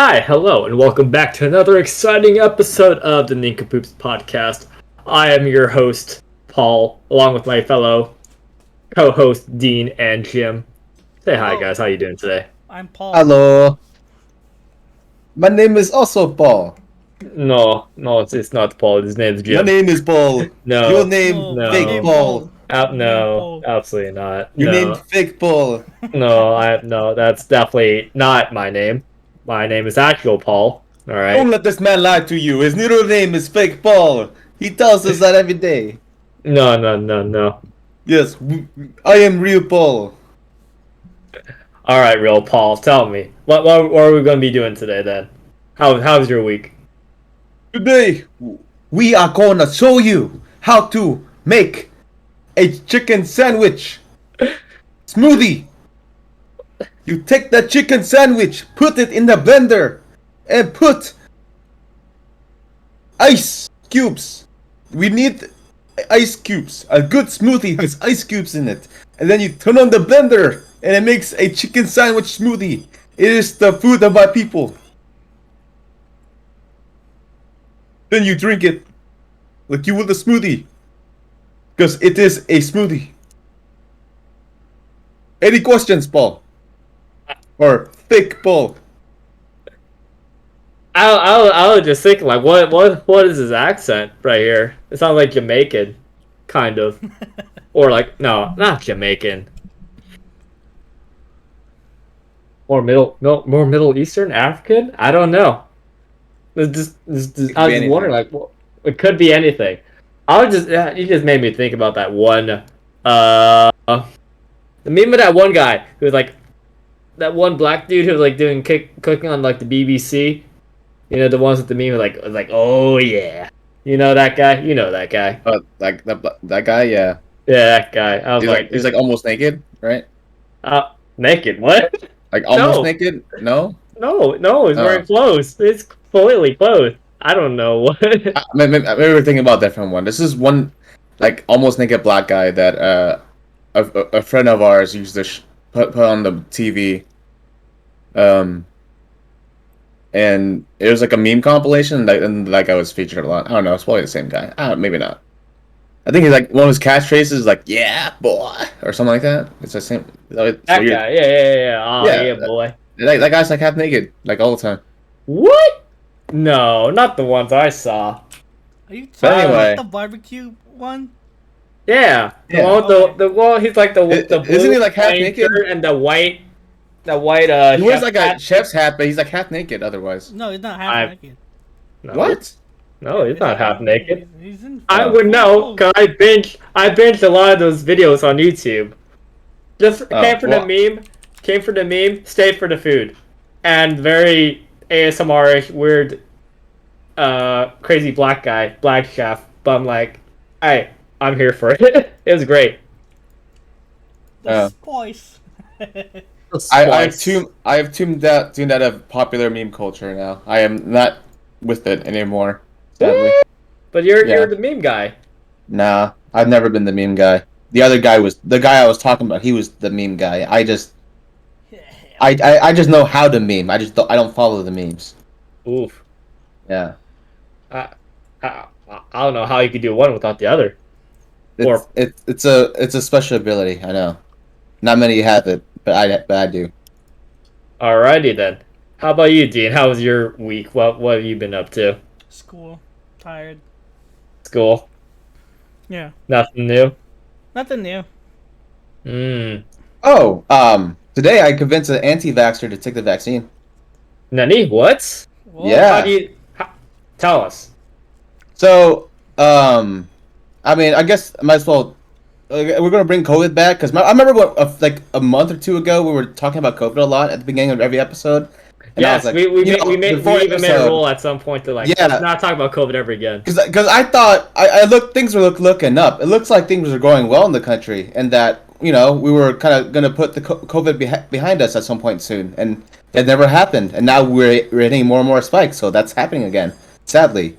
Hi, hello, and welcome back to another exciting episode of the Nincompoops podcast. I am your host, Paul, along with my fellow co-hosts, Dean and Jim. Say hi, Hello. guys. How you doing today? I'm Paul. Hello. My name is also Paul. No, it's not Paul. His name's My Jim. name is Paul. No. Your name, No. fake Paul. No, absolutely not. Your No, name, fake Paul. no, that's definitely not my name. My name is actual Paul. All right. Don't let this man lie to you. His middle name is fake Paul. He tells us that every day. No. Yes, I am real Paul. All right, real Paul. Tell me, what are we going to be doing today then? How's your week? Today, we are gonna show you how to make a chicken sandwich smoothie. You take that chicken sandwich, put it in the blender, and put ice cubes. We need ice cubes. A good smoothie has ice cubes in it. And then you turn on the blender, and it makes a chicken sandwich smoothie. It is the food of my people. Then you drink it like you would a smoothie. Because it is a smoothie. Any questions, Paul? Or fake Paul? I was just thinking, like, what is his accent right here? It sounds like Jamaican, kind of, or like no, not Jamaican. More Middle Eastern, African. I don't know. I was just wondering, like, it could be anything. You just made me think about that one, the meme of that one guy who was like, that one black dude who was like doing cooking on like the BBC. You know, the ones with the meme was like, oh yeah. You know that guy? You know that guy. That guy, yeah. Yeah, that guy. I was He's like almost naked, right? Naked, what? Like almost No. naked? No? No, he's wearing clothes. It's completely clothed. I don't know what. Maybe we're thinking about a different one. This is one, like, almost naked black guy that a friend of ours used to put on the TV. And it was like a meme compilation, and that guy was featured a lot. I don't know, it's probably the same guy. Maybe not. I think he's like, one of his catchphrases is like, yeah, boy, or something like that. It's the same. That guy, yeah. Oh, yeah, boy. That guy's like half naked, like all the time. What? No, not the ones I saw. Are you talking Anyway. about the barbecue one? Yeah, Yeah. the one he's like the blue Isn't he like half plain naked? shirt and the white He wears chef like hat. a chef's hat, but he's like half naked otherwise. No, he's not half naked. No, What? No, he's not half naked. He's in. I would know, cause I binged a lot of those videos on YouTube. Just came for the meme, stayed for the food, and very ASMR-ish, weird, crazy black guy, black chef. But I'm like, hey, I'm here for it. It was great. The spice. I have tuned out of popular meme culture now. I am not with it anymore. Sadly. But you're the meme guy. Nah, I've never been the meme guy. The other guy was the guy I was talking about. He was the meme guy. I just know how to meme. I don't follow the memes. Oof. Yeah. I don't know how you could do one without the other. It's a special ability. I know. Not many have it, but I do. Alrighty then. How about you, Dean? How was your week? What have you been up to? School. Tired. School? Yeah. Nothing new? Nothing new. Oh, today I convinced an anti-vaxxer to take the vaccine. Nani? What? Whoa. Yeah. Tell us. So, I mean, I guess I might as well. We're gonna bring COVID back because I remember like a month or two ago we were talking about COVID a lot at the beginning of every episode. And Yes, I was like, we even made a rule at some point to Yeah. let's not talk about COVID ever again. Because I thought things were looking up. It looks like things are going well in the country, and that we were kind of gonna put the COVID behind us at some point soon, and it never happened. And now we're hitting more and more spikes, so that's happening again, sadly.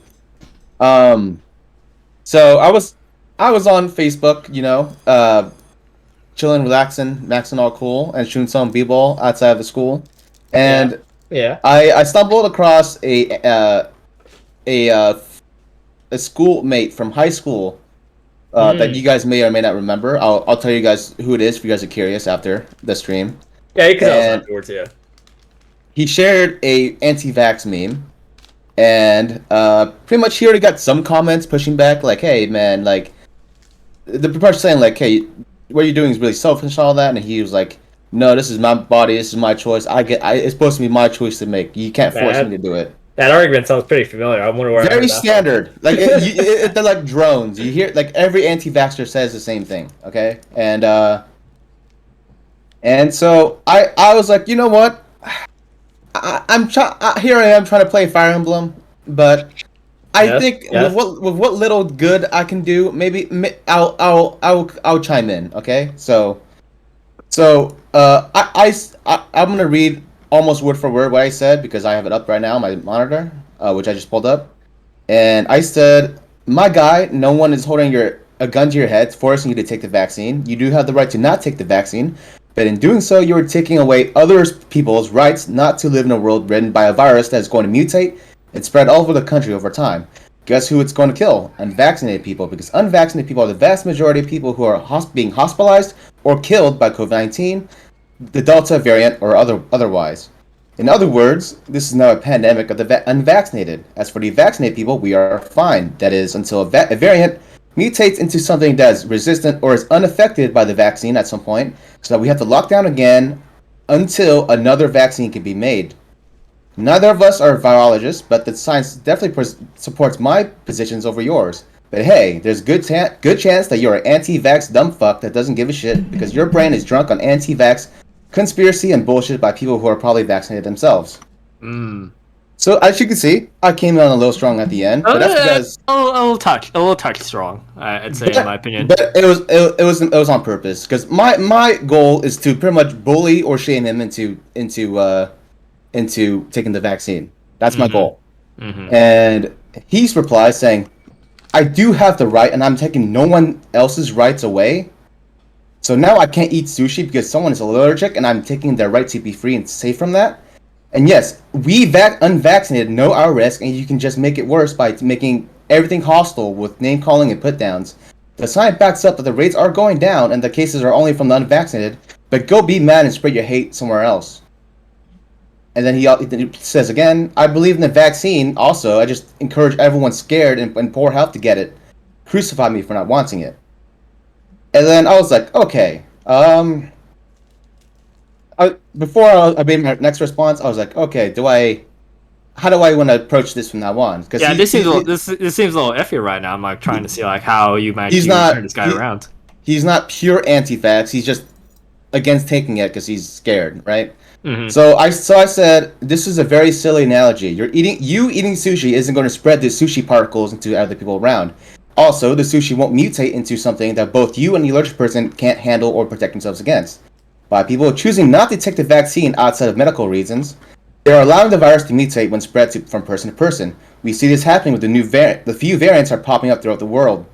So I was on Facebook, chilling, relaxing, maxing all cool, and shooting some b-ball outside of the school, and Yeah. I stumbled across a a schoolmate from high school that you guys may or may not remember. I'll tell you guys who it is if you guys are curious after the stream. Yeah, you can tell us And afterwards. Yeah. he shared a anti-vax meme, and pretty much he already got some comments pushing back, like, "Hey, man, like." The person saying like, "Hey, what you're doing is really selfish and all that," and he was like, "No, this is my body. This is my choice. It's supposed to be my choice to make. You can't force me to do it." That argument sounds pretty familiar. I wonder where I Very heard that from. standard. Like they're like drones. You hear like every anti-vaxxer says the same thing. Okay, and so I was like, you know what? Here I am trying to play Fire Emblem, but I Yes. think Yes. with what little good I can do, maybe I'll chime in. Okay, I'm gonna read almost word for word what I said because I have it up right now on my monitor, which I just pulled up, and I said, "My guy, no one is holding a gun to your head, forcing you to take the vaccine. You do have the right to not take the vaccine, but in doing so, you are taking away other people's rights not to live in a world ridden by a virus that is going to mutate and spread all over the country over time. Guess who it's going to kill? Unvaccinated people, because unvaccinated people are the vast majority of people who are being hospitalized or killed by COVID-19, the Delta variant, or otherwise. In other words, this is now a pandemic of the unvaccinated. As for the vaccinated people, we are fine. That is, until a variant mutates into something that is resistant or is unaffected by the vaccine at some point, so that we have to lock down again until another vaccine can be made. Neither of us are virologists, but the science definitely supports my positions over yours. But hey, there's good chance that you're an anti-vax dumb fuck that doesn't give a shit because your brain is drunk on anti-vax conspiracy and bullshit by people who are probably vaccinated themselves." So as you can see, I came in on a little strong at the end, but that's because A little touch strong. I'd say, in my opinion. But it was on purpose because my goal is to pretty much bully or shame him into taking the vaccine. That's my goal. And he's replied saying, "I do have the right, and I'm taking no one else's rights away. So now I can't eat sushi because someone is allergic, and I'm taking their right to be free and safe from that. And yes, we unvaccinated know our risk, and you can just make it worse by making everything hostile with name calling and put downs. The science backs up that the rates are going down, and the cases are only from the unvaccinated. But go be mad and spread your hate somewhere else." And then he says again, "I believe in the vaccine. Also, I just encourage everyone scared and poor health to get it. Crucify me for not wanting it." And then I was like, okay. Before I made my next response, I was like, okay, how do I want to approach this from now on? Because this seems a little iffy right now. I'm like trying to see like how you might turn this guy around. He's not pure anti-vax. He's just against taking it because he's scared, right? Mm-hmm. So I said, this is a very silly analogy. You eating sushi isn't going to spread the sushi particles into other people around. Also, the sushi won't mutate into something that both you and the allergic person can't handle or protect themselves against. By people choosing not to take the vaccine outside of medical reasons, they're allowing the virus to mutate when spread from person to person. We see this happening with the few variants are popping up throughout the world.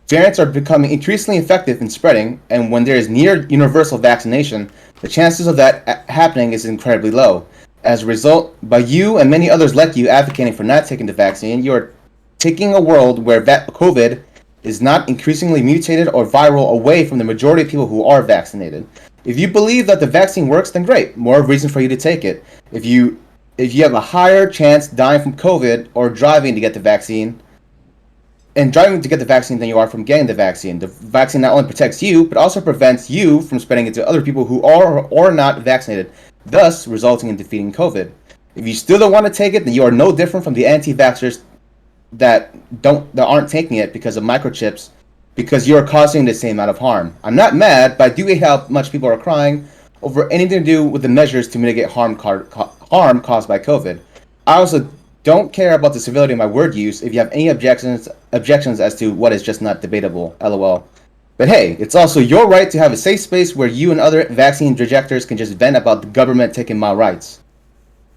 Variants are becoming increasingly effective in spreading, and when there is near universal vaccination, the chances of that happening is incredibly low. As a result, by you and many others like you advocating for not taking the vaccine, you are taking a world where COVID is not increasingly mutated or viral away from the majority of people who are vaccinated. If you believe that the vaccine works, then great, more reason for you to take it. If you have a higher chance dying from COVID or driving to get the vaccine, than you are from getting the vaccine. The vaccine not only protects you, but also prevents you from spreading it to other people who are or not vaccinated, thus resulting in defeating COVID. If you still don't want to take it, then you are no different from the anti-vaxxers that aren't taking it because of microchips, because you're causing the same amount of harm. I'm not mad, but I do hate how much people are crying over anything to do with the measures to mitigate harm caused by COVID. I also don't care about the civility of my word use if you have any objections as to what is just not debatable, lol. But hey, it's also your right to have a safe space where you and other vaccine rejectors can just vent about the government taking my rights.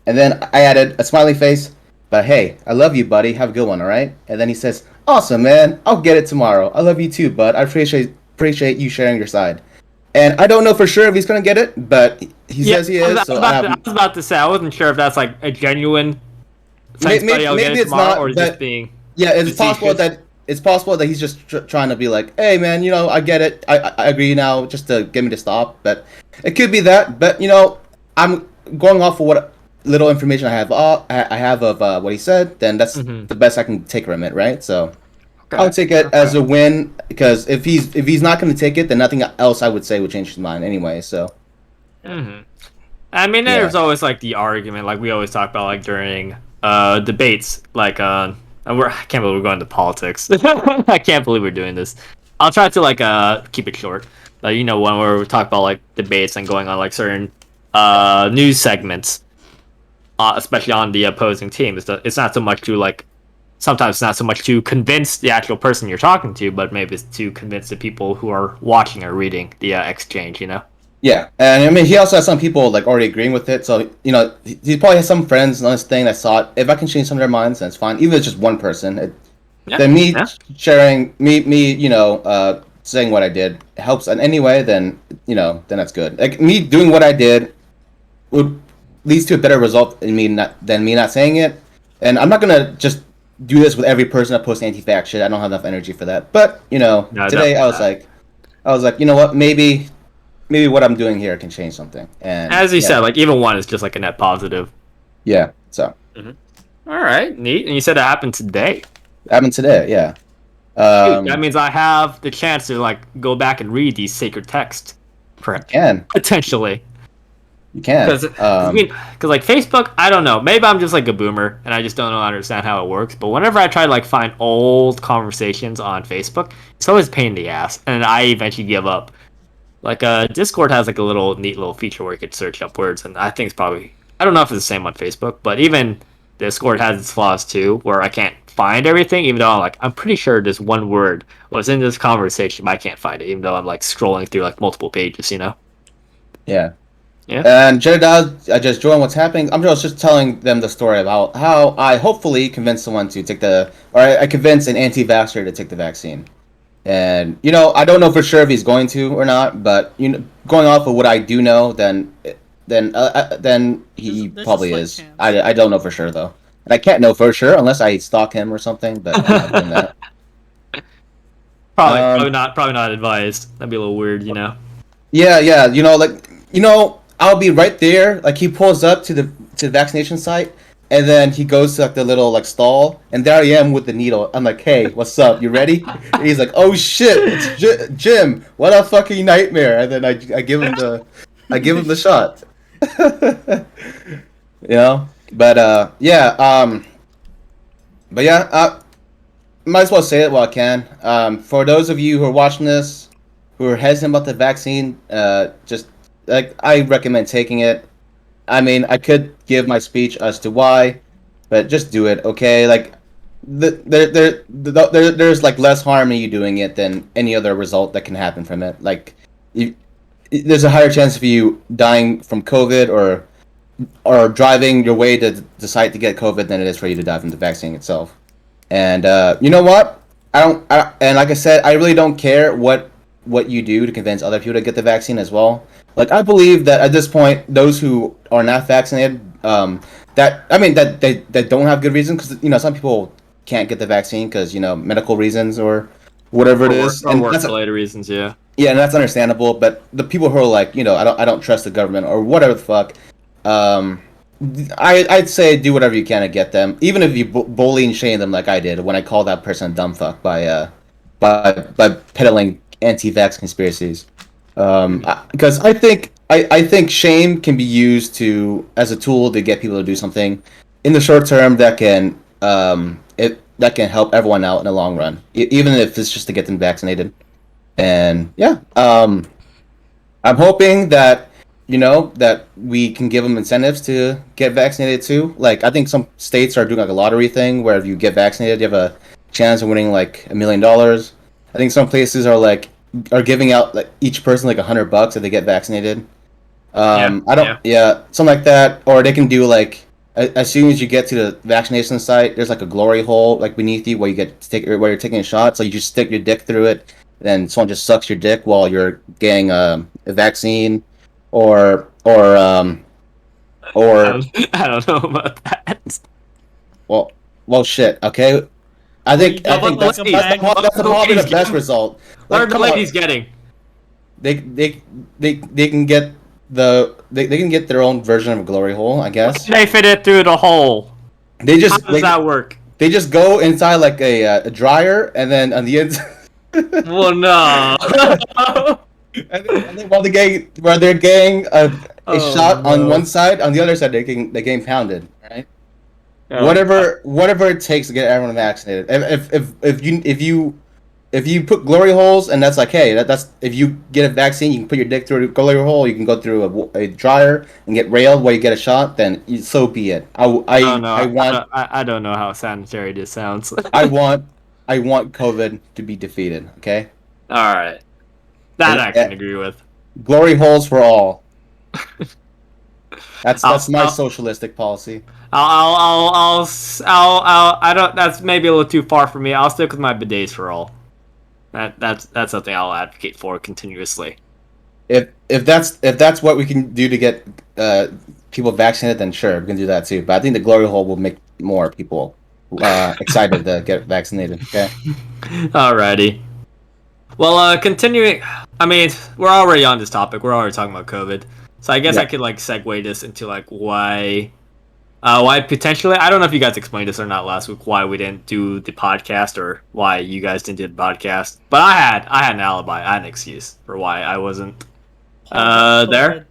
And then I added a smiley face, but hey, I love you, buddy. Have a good one, alright? And then he says, "Awesome, man. I'll get it tomorrow. I love you too, bud. I appreciate you sharing your side." And I don't know for sure if he's gonna get it, but he says he is. I was about to say I wasn't sure if that's like a genuine science study. I'll get it maybe it's tomorrow, or not, is just but being yeah, facetious. it's possible that he's just trying to be like, hey man, I get it, I agree now, just to get me to stop. But it could be that. But I'm going off of what little information I have of what he said. Then that's Mm-hmm. the best I can take from it, right? So I Okay. would take it as Okay. a win, because if he's not going to take it, then nothing else I would say would change his mind anyway. So Mm-hmm. I mean, yeah, there's always like the argument, like we always talk about, like during debates, like I can't believe we're going to politics. I can't believe we're doing this. I'll try to like keep it short. Like when we talk about like debates and going on like certain news segments, especially on the opposing team, it's not so much to like sometimes it's not so much to convince the actual person you're talking to, but maybe it's to convince the people who are watching or reading the exchange. yeah, and I mean he also has some people like already agreeing with it. So he probably has some friends on this thing that saw it. If I can change some of their minds, then it's fine. Even if it's just one person, Yeah. then me Yeah. sharing saying what I did helps in any way, then then that's good. Like me doing what I did would leads to a better result than me not saying it. And I'm not gonna just do this with every person that posts anti-vax shit. I don't have enough energy for that. But No, today definitely not. I was like, you know what, maybe what I'm doing here can change something. And As you said, like even one is just like a net positive. yeah, so All right, neat. And you said it happened today. happened today. Yeah, Dude, that means I have the chance to like go back and read these sacred texts, you can potentially. you can. Because like Facebook, I don't know. Maybe I'm just like a boomer and I just don't know understand how it works. But whenever I try to like find old conversations on Facebook, it's always a pain in the ass, and I eventually give up. Like Discord has like a neat little feature where you could search up words, and I think it's probably I don't know if it's the same on Facebook, but even Discord has its flaws too, where I can't find everything, even though I'm pretty sure this one word was in this conversation, but I can't find it, even though I'm like scrolling through like multiple pages. Yeah. Yeah. And Jeddah, I just joined what's happening. I'm just telling them the story about how I hopefully convinced someone to take I convinced an anti-vaxxer to take the vaccine. And I don't know for sure if he's going to or not, but going off of what I do know, then he There's a probably slight is. chance. I don't know for sure though, and I can't know for sure unless I stalk him or something. But I'm not doing that. Probably not advised. That'd be a little weird. Yeah, yeah. I'll be right there. Like he pulls up to the vaccination site, and then he goes to like the little like stall, and there I am with the needle. I'm like, "Hey, what's up? You ready?" And he's like, "Oh shit, it's Jim! What a fucking nightmare!" And then I give him the shot. But yeah, might as well say it while I can. For those of you who are watching this, who are hesitant about the vaccine, just like I recommend taking it. I mean, I could give my speech as to why, but just do it, okay? Like, there's like less harm in you doing it than any other result that can happen from it. Like, there's a higher chance of you dying from COVID or driving your way to decide to get COVID than it is for you to die from the vaccine itself. And you know what? And like I said, I really don't care what you do to convince other people to get the vaccine as well. Like I believe that at this point, those who are not vaccinated, that don't have good reasons, because some people can't get the vaccine because medical reasons or whatever it is, Or and work related reasons, yeah. yeah, and that's understandable. But the people who are like, I don't trust the government or whatever the fuck, um, I'd say do whatever you can to get them, even if you bully and shame them like I did when I called that person a dumb fuck by peddling anti-vax conspiracies. Because I think shame can be used as a tool to get people to do something in the short term that can that can help everyone out in the long run, even if it's just to get them vaccinated. And yeah, I'm hoping that that we can give them incentives to get vaccinated too. Like I think some states are doing like a lottery thing where if you get vaccinated, you have a chance of winning like $1 million. I think some places are giving out like each person like $100 if they get vaccinated. I don't, yeah, something like that. Or they can do like as soon as you get to the vaccination site, there's like a glory hole like beneath you where you get to where you're taking a shot. So you just stick your dick through it, then someone just sucks your dick while you're getting a vaccine, or I don't know about that. well, shit. Okay, I Or you think I get think like that's a that's the, bag. that's What probably the ladies best getting? result. What Like, are the come on, ladies getting? they can get they can get their own version of a glory hole, I guess. They fit it through the hole. They How just does that work? they just go inside like a dryer, and then on the inside. Well, no. And then while they're getting a Oh shot on one no. side, on the other side they're getting pounded. Right? Oh god. Whatever it takes to get everyone vaccinated. If you put glory holes, and that's like, hey, that's if you get a vaccine, you can put your dick through a glory hole. You can go through a dryer and get railed while you get a shot. Then so be it. Oh no. I don't know how sanitary this sounds. I want I want COVID to be defeated. Okay, All right. That I can agree with. glory holes for all. That's my I'll, socialistic policy. I don't. That's maybe a little too far for me. I'll stick with my bidets for all. That's something I'll advocate for continuously. If that's what we can do to get people vaccinated, then sure, we can do that too. But I think the glory hole will make more people excited to get vaccinated. Okay. Alrighty. Well, continuing. I mean, we're already on this topic. We're already talking about COVID, so I guess Yeah. I could like segue this into like why potentially. I don't know if you guys explained this or not last week. Why we didn't do the podcast, or why you guys didn't do the podcast. But I had an alibi. I had an excuse for why I wasn't there.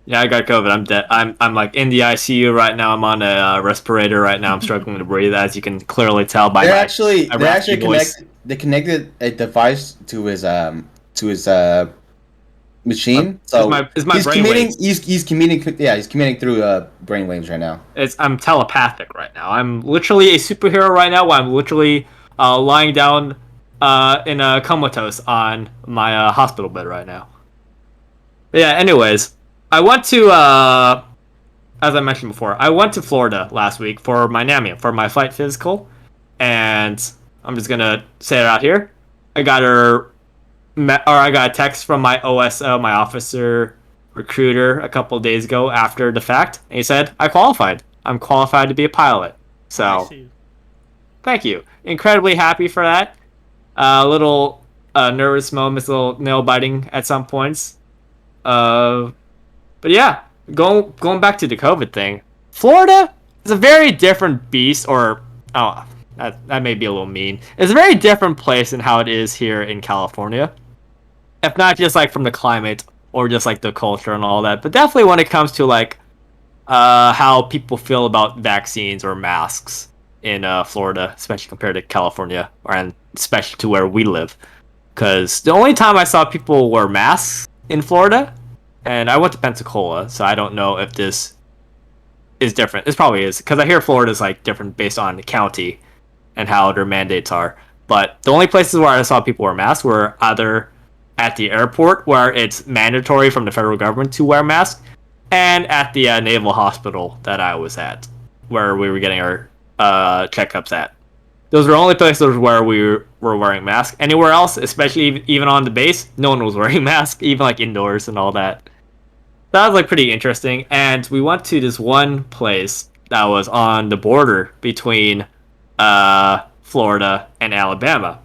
Yeah, I got COVID. I'm dead. I'm like in the ICU right now. I'm on a respirator right now. I'm struggling to breathe, as you can clearly tell by my They're raspy actually voice. they connected a device to his machine. So Is my brain waves. he's communicating, yeah, he's communicating through brain waves right now. I'm telepathic right now. I'm literally a superhero right now. While I'm literally lying down in a comatose on my hospital bed right now. But yeah. Anyways, I went to as I mentioned before, I went to Florida last week for my NAMI, for my flight physical, and I'm just gonna say it out here. I got I got a text from my OSO, my officer recruiter, a couple of days ago after the fact, and he said I qualified. I'm qualified to be a pilot. So, thank you. Incredibly happy for that. A little nervous moments, a little nail biting at some points. But yeah, going back to the COVID thing, Florida is a very different beast, or oh, that may be a little mean. It's a very different place than how it is here in California. If not just like from the climate or just like the culture and all that, but definitely when it comes to like how people feel about vaccines or masks in Florida, especially compared to California, and especially to where we live. Because the only time I saw people wear masks in Florida, and I went to Pensacola, so I don't know if this is different. This probably is, because I hear Florida is like different based on the county and how their mandates are. But the only places where I saw people wear masks were either at the airport, where it's mandatory from the federal government to wear masks, and at the naval hospital that I was at, where we were getting our checkups at. Those were the only places where we were wearing masks. Anywhere else, especially even on the base, no one was wearing masks, even like indoors and all that. That was like pretty interesting. And we went to this one place that was on the border between Florida and Alabama,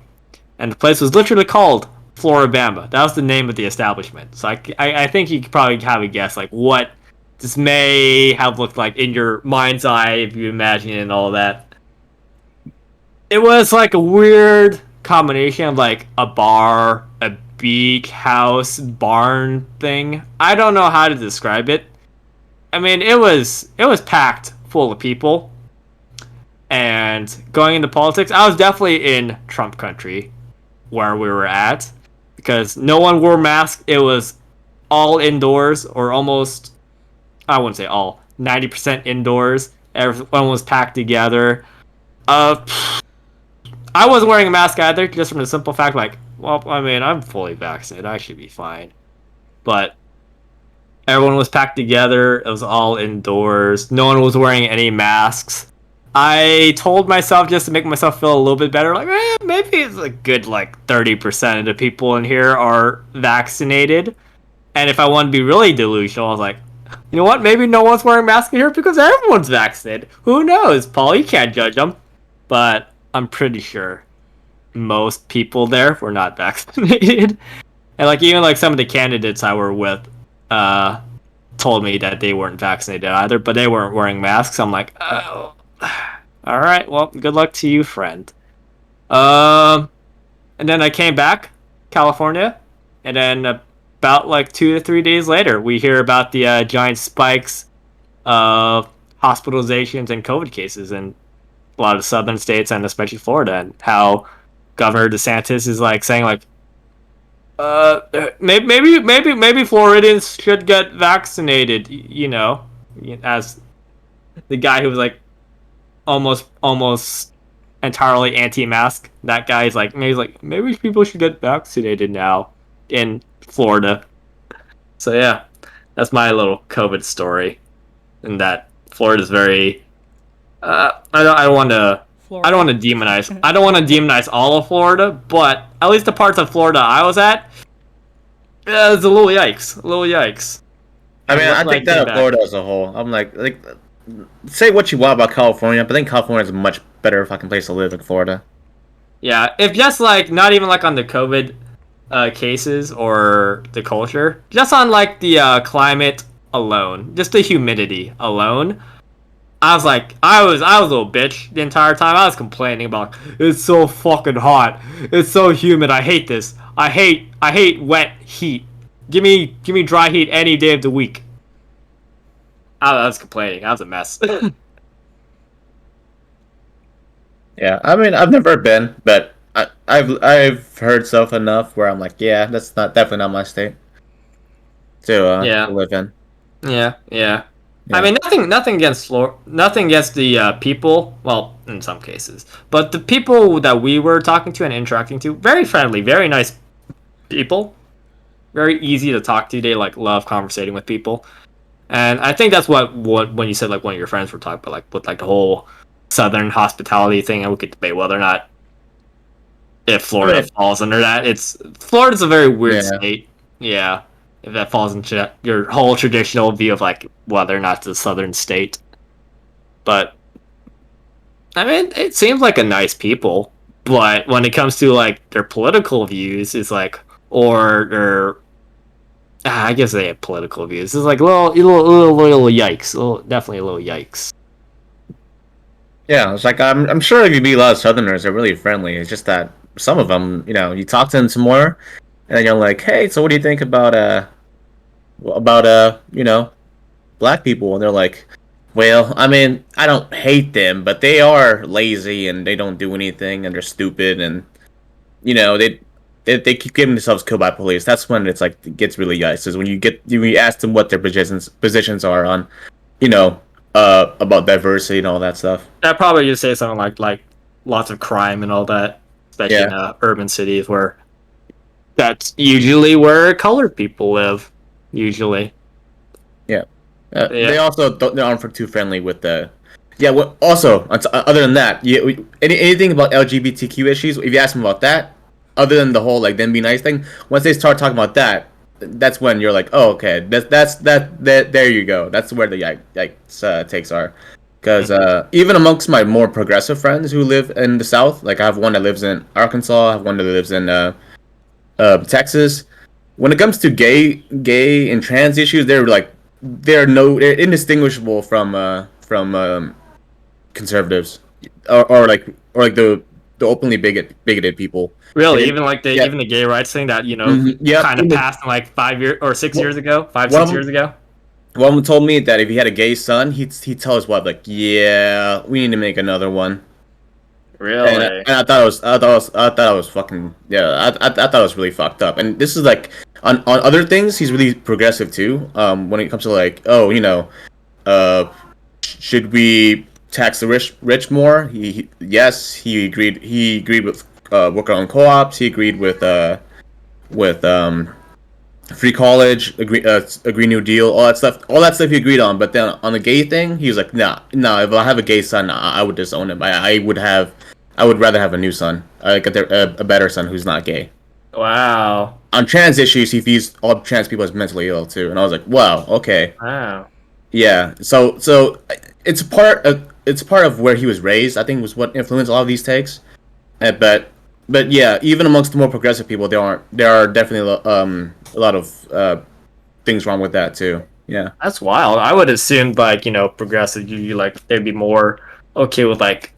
and the place was literally called Floribama. That was the name of the establishment. So I think you could probably have a guess like what this may have looked like in your mind's eye if you imagine it and all that. It was like a weird combination of like a bar, a beach house, barn thing. I don't know how to describe it. I mean, it was packed full of people. And going into politics, I was definitely in Trump country where we were at, because no one wore masks. It was all indoors, or almost, I wouldn't say all, 90% indoors. Everyone was packed together. I wasn't wearing a mask either, just from the simple fact, like, well, I mean, I'm fully vaccinated. I should be fine. But everyone was packed together. It was all indoors. No one was wearing any masks. I told myself just to make myself feel a little bit better, like maybe it's a good like 30% of the people in here are vaccinated. And if I want to be really delusional, I was like, you know what? Maybe no one's wearing masks in here because everyone's vaccinated. Who knows, Paul? You can't judge them. But I'm pretty sure most people there were not vaccinated. And like even like some of the candidates I were with, told me that they weren't vaccinated either, but they weren't wearing masks. I'm like, oh, all right. Well, good luck to you, friend. Um, and then I came back, California, and then about like 2 to 3 days later, we hear about the giant spikes of hospitalizations and COVID cases in a lot of southern states and especially Florida, and how Governor DeSantis is like saying like, maybe Floridians should get vaccinated. You know, as the guy who was like almost entirely anti-mask. That guy is like maybe people should get vaccinated now in Florida. So yeah, that's my little COVID story. And that Florida's very. I don't want to. I don't want to demonize. I don't want to demonize all of Florida, but at least the parts of Florida I was at, it's a little yikes. A little yikes. I mean, I think that of Florida as a whole. I'm like, say what you want about California, but I think California is a much better fucking place to live than Florida. Yeah, if just like not even like on the COVID cases or the culture, just on like the climate alone, just the humidity alone. I was a little bitch the entire time. I was complaining about it's so fucking hot, it's so humid. I hate this. I hate wet heat. Give me dry heat any day of the week. I was complaining. I was a mess. Yeah, I mean, I've never been, but I've heard stuff enough where I'm like, yeah, that's definitely not my state to live in. Yeah. I mean, nothing against nothing against the people. Well, in some cases, but the people that we were talking to and interacting to, very friendly, very nice people, very easy to talk to. They like love conversating with people, and I think that's what when you said like one of your friends were talking about, like with like the whole Southern hospitality thing, and we could debate whether or not if Florida falls under that. Florida's a very weird state. Yeah. If that falls into your whole traditional view of like whether or not it's a southern state. But I mean, it seems like a nice people, but when it comes to like their political views, it's like or I guess they have political views. It's like little yikes, definitely a little yikes. Yeah, it's like I'm sure if you meet a lot of Southerners, they're really friendly. It's just that some of them, you talk to them some more, and then you're like, hey, so what do you think about black people? And they're like, well, I mean, I don't hate them, but they are lazy and they don't do anything and they're stupid and they keep getting themselves killed by police. That's when it's like it gets really nice. Is when you ask them what their positions are on, about diversity and all that stuff. That probably just say something like lots of crime and all that, especially in urban cities where that's usually where colored people live. Usually. Yeah. They also aren't too friendly with the. Yeah. Well, also, other than that, anything about LGBTQ issues, if you ask them about that, other than the whole like them be nice thing, once they start talking about that, that's when you're like, oh, okay, that's there you go. That's where the yikes takes are. Because even amongst my more progressive friends who live in the South, like I have one that lives in Arkansas, I have one that lives in Texas. When it comes to gay and trans issues, they're indistinguishable from conservatives or the openly bigoted people. Really, even the gay rights thing that kind of passed in like 5 years or 6 years ago, 6 years ago. One of them told me that if he had a gay son, he'd tell his wife like, "Yeah, we need to make another one." Really? And I thought it was fucking I thought it was really fucked up. And this is like on other things, he's really progressive too. When it comes to like, should we tax the rich more? Yes, he agreed. He agreed with worker-owned co-ops. He agreed with free college, a Green New Deal, all that stuff he agreed on. But then on the gay thing, he was like, nah. If I have a gay son, I would disown him. I would rather have a new son, like a better son who's not gay. Wow. On trans issues, he views all trans people as mentally ill too, and I was like, wow, okay, Wow. yeah. So it's part of where he was raised. I think was what influenced a lot of these takes. But yeah, even amongst the more progressive people, there are definitely a lot of things wrong with that too. Yeah. That's wild. I would assume like, progressive you like they'd be more okay with like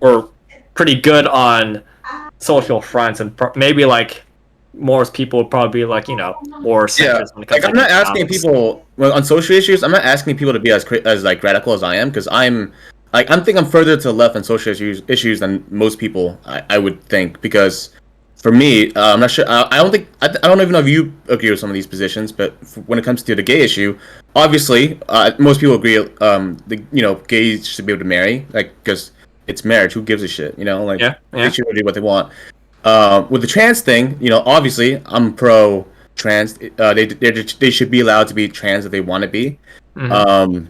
or pretty good on social fronts and maybe like more people would probably be like, more Yeah, centrist when it comes like to I'm not asking economics. people on social issues. I'm not asking people to be as like radical as I am because I'm think I'm further to the left on social issues than most people. I would think because for me, I'm not sure. I don't think I don't even know if you agree with some of these positions, but when it comes to the gay issue, obviously, most people agree. Gays should be able to marry, like because it's marriage. Who gives a shit? Like Yeah, they yeah. should do what they want. With the trans thing, obviously, I'm pro trans. They should be allowed to be trans if they want to be. Hmm. Um,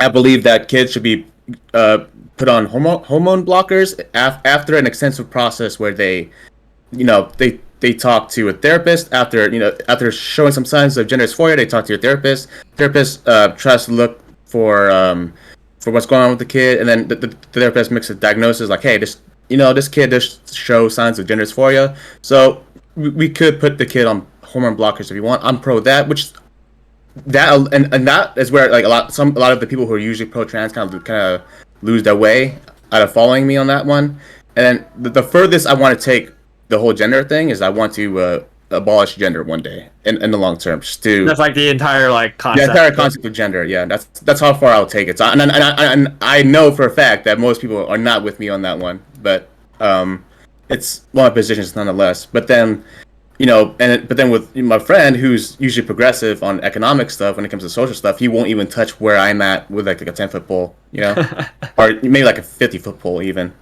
I believe that kids should be uh, put on hormone blockers after an extensive process where they talk to a therapist after showing some signs of gender dysphoria. They talk to your therapist. Therapist tries to look for what's going on with the kid, and then the therapist makes a diagnosis like, hey, this kid just shows signs of gender dysphoria, so we could put the kid on hormone blockers if you want. I'm pro that, which that and that is where like a lot of the people who are usually pro trans kind of lose their way out of following me on that one. And then the furthest I want to take the whole gender thing is I want to abolish gender one day in the long term, just to That's like the entire like the concept. entire concept of gender. Yeah, that's how far I'll take it. So, and I know for a fact that most people are not with me on that one, but it's one of my positions nonetheless. But then but then with my friend who's usually progressive on economic stuff, when it comes to social stuff, he won't even touch where I'm at with like a 10-foot pole, or maybe like a 50-foot pole even.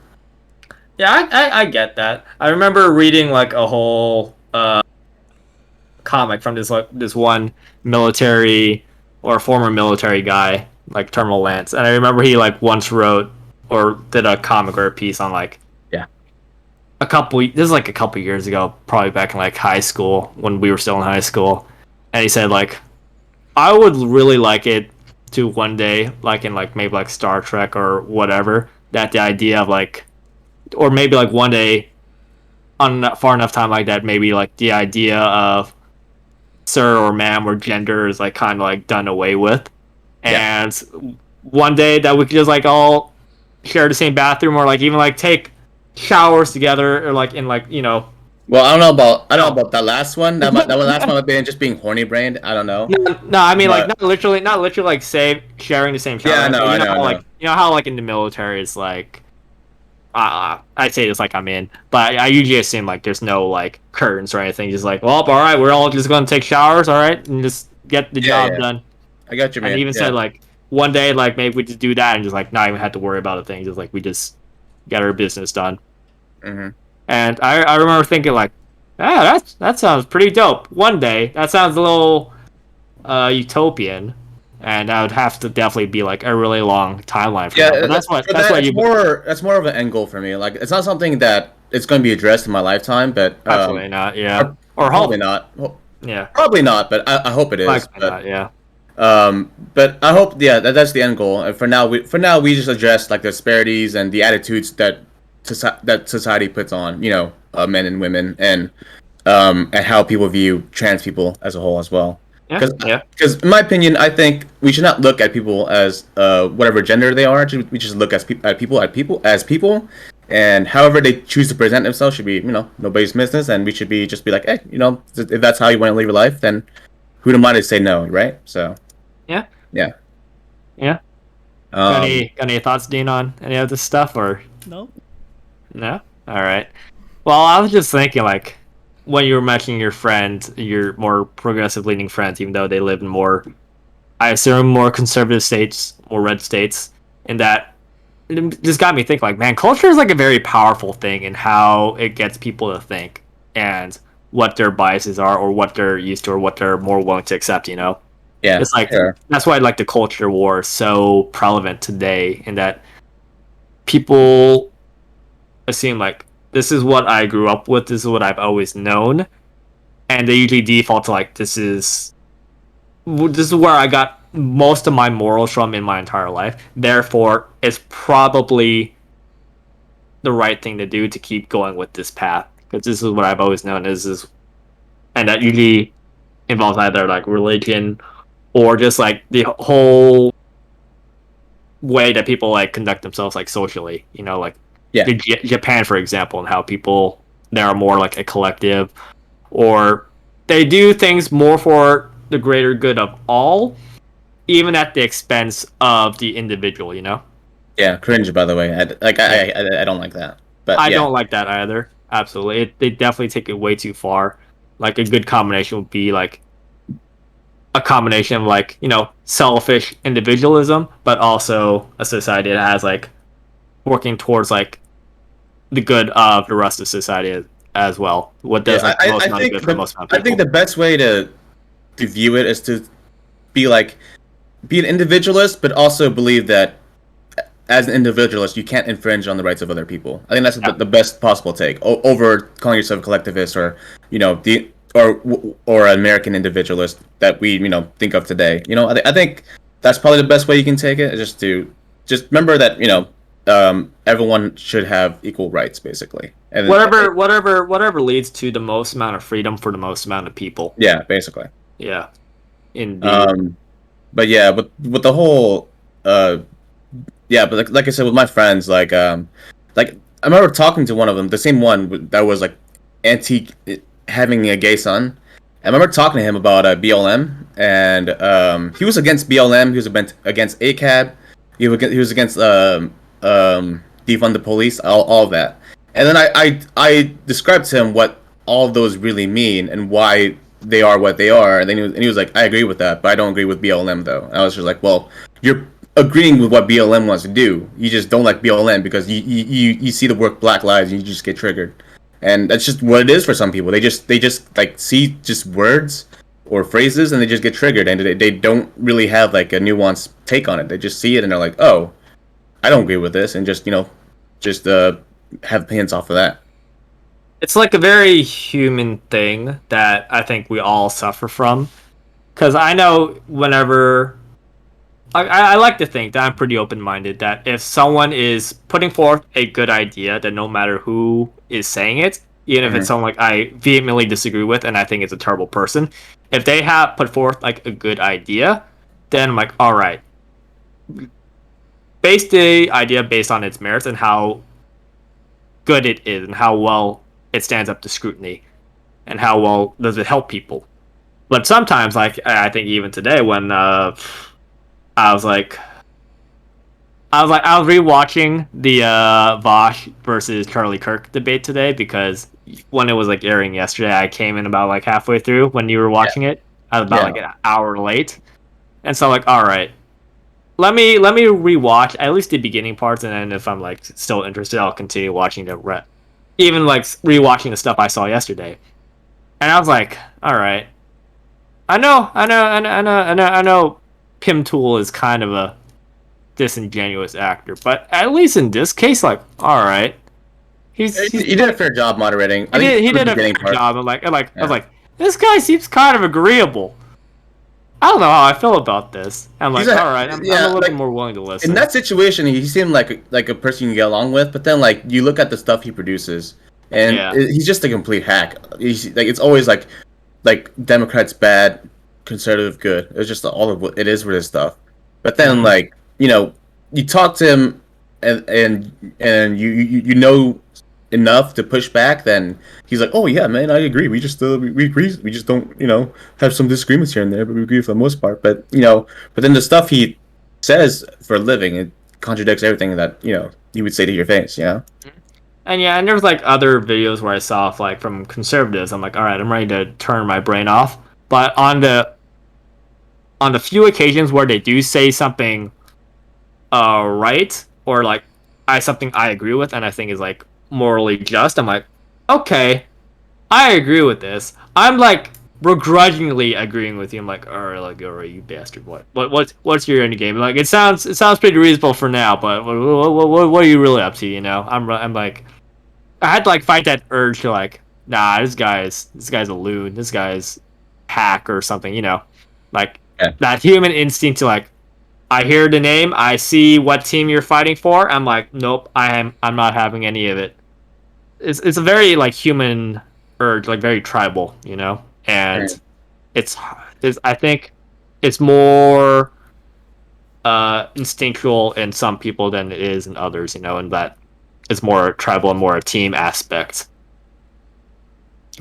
Yeah, I get that. I remember reading like a whole comic from this one military or former military guy, like Terminal Lance, and I remember he like once wrote or did a comic or a piece on like Yeah. this is like a couple years ago, probably back in like high school when we were still in high school, and he said like I would really like it to one day, like in like maybe like Star Trek or whatever, that the idea of like or maybe like one day on far enough time like that, maybe like the idea of sir or ma'am or gender is like kind of like done away with, Yeah. and one day that we could just like all share the same bathroom or like even like take showers together or like in like Well, I don't know about that last one. That last one might be just being horny brained. I don't know. no, I mean like But not literally like save sharing the same shower. yeah, But I how know. like how like in the military it's like I say this like I'm in, but I usually assume like there's no like curtains or anything. Just like, well, all right, we're all just gonna take showers, all right, and just get the Yeah, job yeah. done. I got you, And man. even Yeah. said like one day, like maybe we just do that and just like not even have to worry about a thing. Just like we just get our business done. Hmm. And I remember thinking like, that sounds pretty dope. One day that sounds a little utopian, and that would have to definitely be like a really long timeline for Yeah, that. But for that's that, what you that's more of an end goal for me. Like, it's not something that it's going to be addressed in my lifetime, but absolutely not, yeah, or probably hope, not. yeah, Probably not, but I hope it is. likely not, yeah. But I hope, yeah, that's the end goal. And for now we just address like the disparities and the attitudes that society puts on, men and women, and how people view trans people as a whole as well. Yeah, yeah. Because in my opinion, I think we should not look at people as whatever gender they are. We just look at people as people, and however they choose to present themselves should be nobody's business, and we should just be like, hey, if that's how you want to live your life, then who am I to say no, right? So Yeah, yeah. yeah. Got any thoughts, Dean, on any of this stuff or No. no? All right. Well, I was just thinking, like, when you were mentioning your friends, your more progressive leaning friends, even though they live in more, I assume, more conservative states, more red states, and that it just got me thinking, like, man, culture is like a very powerful thing in how it gets people to think. And what their biases are or what they're used to or what they're more willing to accept. Yeah, It's like sure. that's why like the culture war is so prevalent today, in that people assume like this is what I grew up with, this is what I've always known, and they usually default to like this is where I got most of my morals from in my entire life. Therefore, it's probably the right thing to do to keep going with this path, because this is what I've always known. And that usually involves either like religion or just like the whole way that people like conduct themselves like socially. Like Yeah, Japan, for example, and how people they are more like a collective, or they do things more for the greater good of all, even at the expense of the individual. yeah. Cringe, by the way. Yeah. I don't like that. But I yeah, don't like that either. Absolutely, they definitely take it way too far. Like a good combination would be like a combination of like selfish individualism, but also a society that has like working towards like the good of the rest of society as well. What does yeah. like the most amount of good for the most amount of I think people? the best way to view it is to be like be an individualist, but also believe that as an individualist, you can't infringe on the rights of other people. I think that's Yeah. the best possible take over calling yourself a collectivist or the or an American individualist that we think of today. I think that's probably the best way you can take it. Is just remember that everyone should have equal rights, basically. And Whatever leads to the most amount of freedom for the most amount of people. yeah, basically. Yeah, indeed. Um, but yeah, but with the whole yeah, but like I said with my friends, like I remember talking to one of them, the same one that was like anti having a gay son. I remember talking to him about BLM, and he was against BLM. He was against ACAB. He was against defund the police, all of that. And then I described to him what all of those really mean and why they are what they are. And then he was like, I agree with that, but I don't agree with BLM though. And I was just like, well, you're agreeing with what BLM wants to do. You just don't like BLM because you see the word Black Lives and you just get triggered. And that's just what it is for some people. They just like see just words or phrases and they just get triggered and they don't really have like a nuanced take on it. They just see it and they're like, oh, I don't agree with this, and just have opinions off of that. It's like a very human thing that I think we all suffer from. Because I know whenever I like to think that I'm pretty open minded, that if someone is putting forth a good idea, that no matter who is saying it, even if it's Mm-hmm. someone like I vehemently disagree with and I think it's a terrible person, if they have put forth like a good idea, then I'm like, all right, base the idea based on its merits and how good it is and how well it stands up to scrutiny and how well does it help people. But sometimes, like I think even today, when I was like, I was rewatching the Vosh versus Charlie Kirk debate today, because when it was like airing yesterday, I came in about like halfway through when you were Yeah, watching it. I was about yeah. like an hour late, and so like, all right, let me rewatch at least the beginning parts, and then if I'm like still interested, I'll continue watching even like rewatching the stuff I saw yesterday. And I was like, all right, I know Pim Tool is kind of a disingenuous actor, but at least in this case, like, all right, he's You did a fair job moderating. he I think did he for the did a beginning fair parts. job. I was Yeah. like, this guy seems kind of agreeable. I don't know how I feel about this. I'm He's like, a all right, I'm a yeah, little bit like more willing to in listen. that situation, he seemed like a person you get along with. But then like you look at the stuff he produces, and Yeah. he's just a complete hack. He's like it's always like Democrats bad, conservative good. It's just all of what it is with his stuff. But then Hmm. like you talk to him and you know enough to push back, then he's like, oh yeah, man, I agree. We agree. We just don't have some disagreements here and there, but we agree for the most part. But but then the stuff he says for a living, it contradicts everything that you would say to your face. And yeah, and there's like other videos where I saw like from conservatives. I'm like, all right, I'm ready to turn my brain off. But on the few occasions where they do say something right, or like something I agree with and I think is like morally just, I'm like, okay, I agree with this. I'm like begrudgingly agreeing with you. I'm like, all right, you bastard. What's your end game? Like, it sounds pretty reasonable for now, but what are you really up to? You know, I'm like, I had to like fight that urge to like, nah, this guy's a loon. This guy's hack or something. You know, like Yeah. that human instinct to like, I hear the name, I see what team you're fighting for. I'm like, nope, I'm not having any of it. It's a very like human urge, like very tribal, you know, and Mm. it's I think it's more instinctual in some people than it is in others, you know, and that it's more tribal and more a team aspect.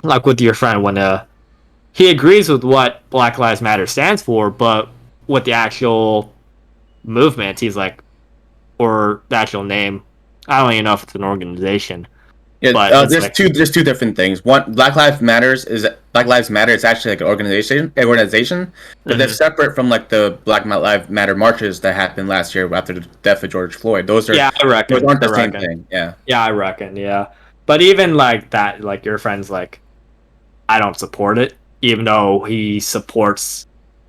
Like with your friend when he agrees with what Black Lives Matter stands for, but with the actual movement, he's like, or the actual name, I don't even know if it's an organization, Yeah, but it's there's like, two different things. One, Black Lives Matter is actually like an organization, but they're mhm. separate from like the Lives Matter marches that happened last year after the death of George Floyd. Yeah, I Those reckon. aren't I the same reckon. thing. Yeah, Yeah, I reckon. Yeah, but even like that, like your friend's like, I don't support it, even though he supports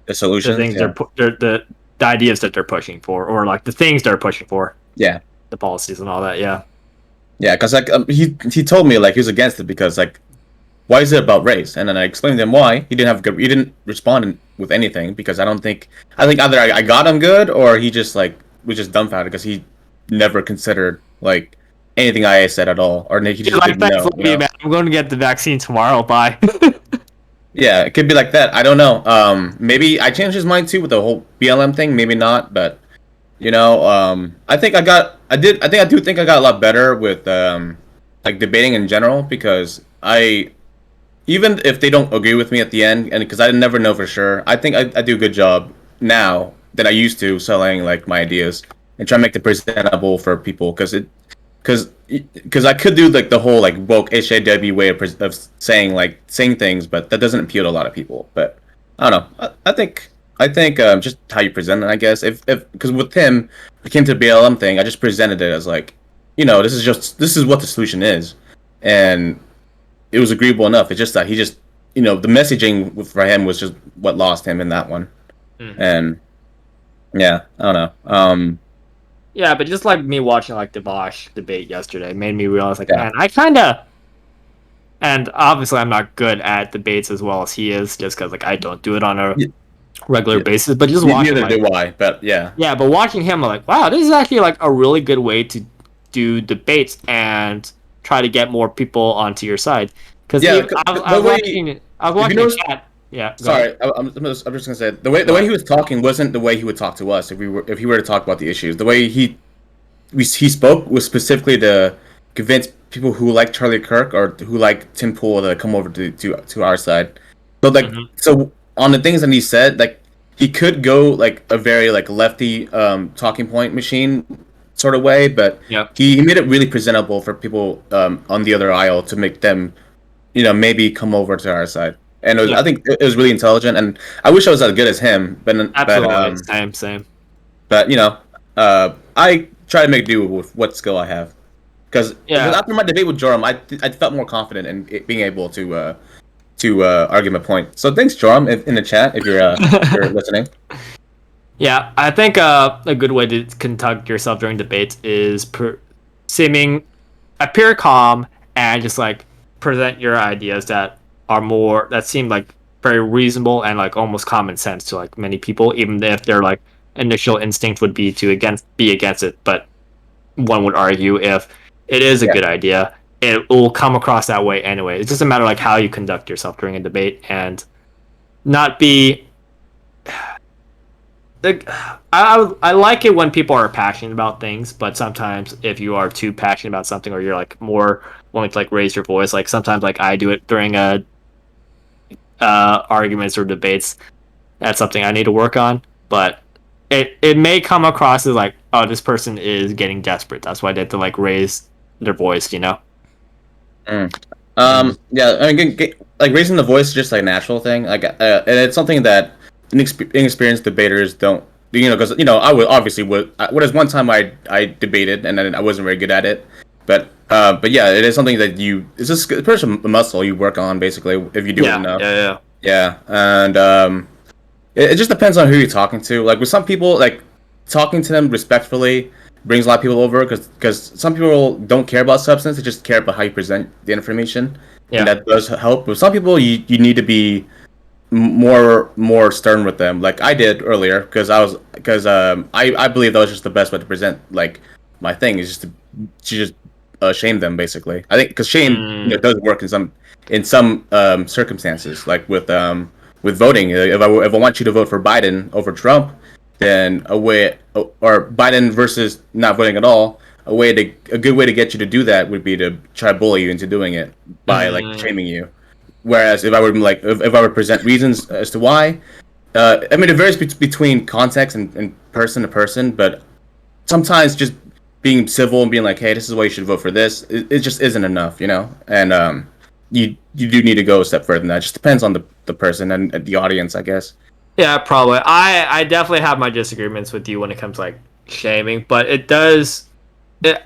the the solutions. things the ideas that they're pushing for, or like the things they're pushing for, Yeah, the policies and all that. Yeah. yeah. Because like he told me like he was against it because like why is it about race? And then I explained to him why. He didn't respond with anything because I think either I got him good or he just like was just dumbfounded because he never considered like anything I said at all, or he He's just like, didn't thanks, know. love you, man. I'm going to get the vaccine tomorrow. Bye. Yeah, it could be like that. I don't know. Maybe I changed his mind too with the whole BLM thing. Maybe not, but I think I do think I got a lot better with like debating in general because I even if they don't agree with me at the end, and because I never know for sure, I think I do a good job now than I used to selling like my ideas and try to make them presentable for people because I could do like the whole like woke HAW way of saying things, but that doesn't appeal to a lot of people. But I don't know. I think just how you present it, I guess. If because with him, it came to the BLM thing, I just presented it as like, this is what the solution is, and it was agreeable enough. It's just that he just the messaging for him was just what lost him in that one, Mhm. and yeah, I don't know. Yeah, but just like me watching like the Bosch debate yesterday made me realize like, Yeah, man, I kind of, and obviously I'm not good at debates as well as he is, just because like I don't do it on a Y- regular yeah. basis. But just watching Neither like, do I, but yeah, yeah, but watching him, I'm like, wow, this is actually like a really good way to do debates and try to get more people onto your side. Because yeah. even I The was way watching, I was if you watching a notice, chat. Yeah, go ahead. sorry, I'm just gonna say Go the way he ahead. was talking wasn't the way he would talk to us if he were to talk about the issues. The way he spoke was specifically to convince people who like Charlie Kirk or who like Tim Pool to come over to our side. Mm-hmm. So on the things that he said, like he could go like a very like lefty talking point machine sort of way, but Yep. he made it really presentable for people on the other aisle to make them maybe come over to our side. And I Yep. think it was really intelligent, and I wish I was as good as him, Absolutely. Same. Same. but I try to make do with what skill I have. Because Yeah. after my debate with Joram, I felt more confident in being able to argue my point. So thanks, Joram, in the chat if you're listening. Yeah, I think a good way to conduct yourself during debates is seeming appear calm and just like present your ideas that seem like very reasonable and like almost common sense to like many people, even if their like initial instinct would be to be against it. But one would argue if it is a Yeah, good idea, it will come across that way anyway. It's just a matter of like how you conduct yourself during a debate and not be like I like it when people are passionate about things, but sometimes if you are too passionate about something or you're like more willing to like raise your voice, like sometimes like I do it during a arguments or debates, that's something I need to work on. But it may come across as like, oh, this person is getting desperate. That's why they have to like raise their voice, you know? mm. Mm-hmm. Yeah. I mean, like raising the voice is just like a natural thing. Like, and it's something that inexperienced debaters don't. Because I would obviously would. What is one time I debated and then I wasn't very good at it, but But yeah, it is something that it's just a person muscle you work on basically if you do it Yeah, enough. yeah. Yeah, and it just depends on who you're talking to. Like with some people, like talking to them respectfully brings a lot of people over because some people don't care about substance; they just care about how you present the information, and Yeah. that does help. With some people, you need to be more stern with them, like I did earlier, because I believe that was just the best way to present like my thing is just to just shame them basically. I think because shame Mm. does work in some circumstances, like with voting. If I want you to vote for Biden over Trump, then or Biden versus not voting at all. A good way to get you to do that would be to try to bully you into doing it by like Mm. shaming you. Whereas if I were like if I would present reasons as to why, I mean it varies between context and person to person, but sometimes just being civil and being like, hey, this is why you should vote for this, it just isn't enough, you know. And you do need to go a step further than that. It just depends on the person and the audience, I guess. Yeah, probably. I definitely have my disagreements with you when it comes to, like, shaming, but it does.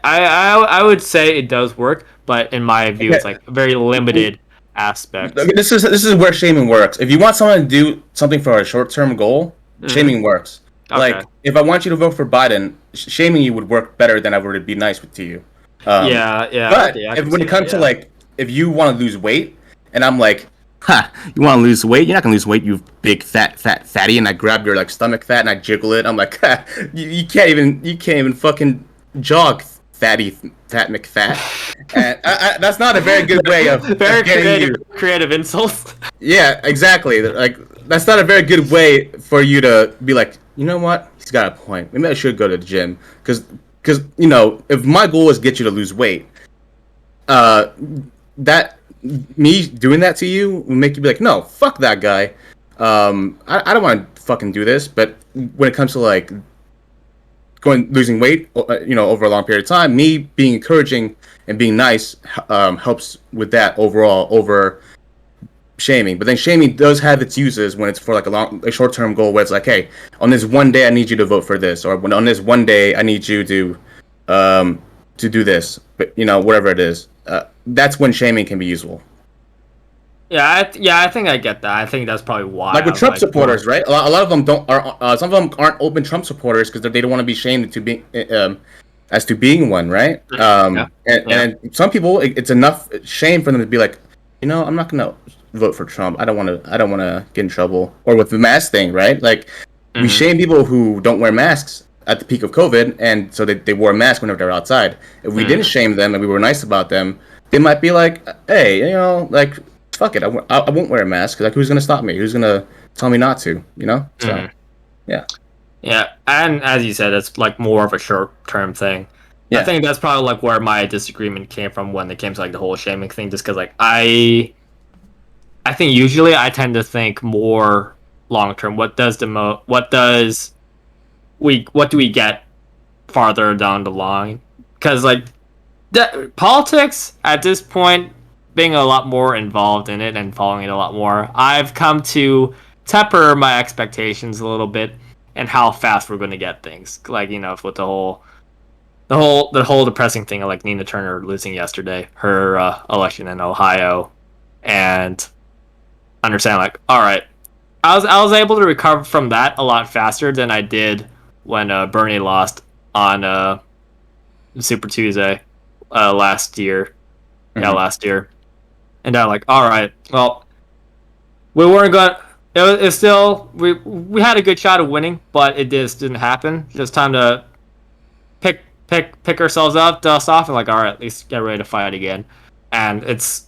I would say it does work, but in my view, it's Okay. like a very limited aspect. Okay, this is where shaming works. If you want someone to do something for a short term goal, Mm-hmm. shaming works. Okay. Like if I want you to vote for Biden, shaming you would work better than I were to be nice to you. Um, Yeah. Yeah. but Okay. I if can when see it that. comes to Yeah. like if you want to lose weight, and I'm like, ha, you want to lose weight? You're not gonna lose weight, you big fat fatty. And I grab your like stomach fat and I jiggle it. I'm like, ha, you can't even fucking jog, fat McFat. And that's not a very good way of Very getting you. creative insults. Yeah, exactly. Like that's not a very good way for you to be like, you know what? He's got a point. Maybe I should go to the gym because if my goal is get you to lose weight, uh, that me doing that to you will make you be like, no, fuck that guy. I don't want to fucking do this. But when it comes to like losing weight, over a long period of time, me being encouraging and being nice helps with that overall over shaming. But then shaming does have its uses when it's for like a short term goal where it's like, hey, on this one day I need you to vote for this, or on this one day I need you to do this. But whatever it is, that's when shaming can be useful. I think I get that. I think that's probably why Like with I'm Trump like supporters, more. right? A lot of them don't are some of them aren't open Trump supporters because they don't want to be shamed to be as to being one, right? Yeah. Yeah. And some people it's enough shame for them to be like, I'm not gonna vote for Trump. I don't want to get in trouble. Or with the mask thing, right? Like we Mm-hmm. shame people who don't wear masks at the peak of COVID, and so they wore a mask whenever they're outside. If we didn't Mm-hmm. shame them and we were nice about them, they might be like, hey, like fuck it, I won't wear a mask. Like who's gonna stop me? Who's gonna tell me not to? So Mm-hmm. yeah, Yeah, and as you said, it's like more of a short-term thing. I yeah. think that's probably like where my disagreement came from when it came to like the whole shaming thing. Just because like I think usually I tend to think more long-term. What do we get farther down the line? Because like politics at this point, being a lot more involved in it and following it a lot more, I've come to temper my expectations a little bit and how fast we're going to get things. Like with the whole depressing thing of like Nina Turner losing yesterday, her election in Ohio, and understand like, all right, I was able to recover from that a lot faster than I did when Bernie lost on Super Tuesday last year. Yeah, Hmm. last year. And I'm like, all right, well, we weren't going. It's still we had a good shot of winning, but it just didn't happen. Just time to pick ourselves up, dust off, and like, all right, let's get ready to fight again. And it's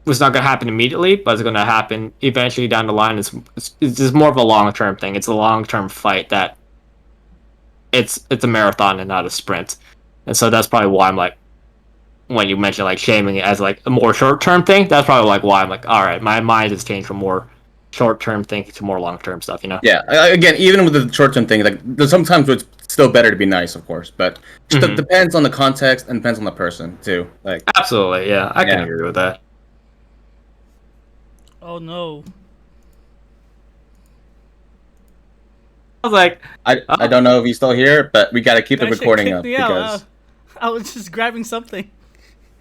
not gonna happen immediately, but it's gonna happen eventually down the line. It's just more of a long term thing. It's a long term fight that it's a marathon and not a sprint. And so that's probably why I'm like, when you mention like shaming it as like a more short term thing, that's probably like why I'm like, all right, my mind has changed from more short term thinking to more long term stuff. Yeah, again, even with the short-term thing, like sometimes it's still better to be nice, of course, but just Mm-hmm. depends on the context and depends on the person too. Like, Absolutely, yeah, I can yeah, agree with that. Oh no. I was like, I oh, don't know if he's still here, but we got to keep the That shit recording kicked up me out. because I was just grabbing something.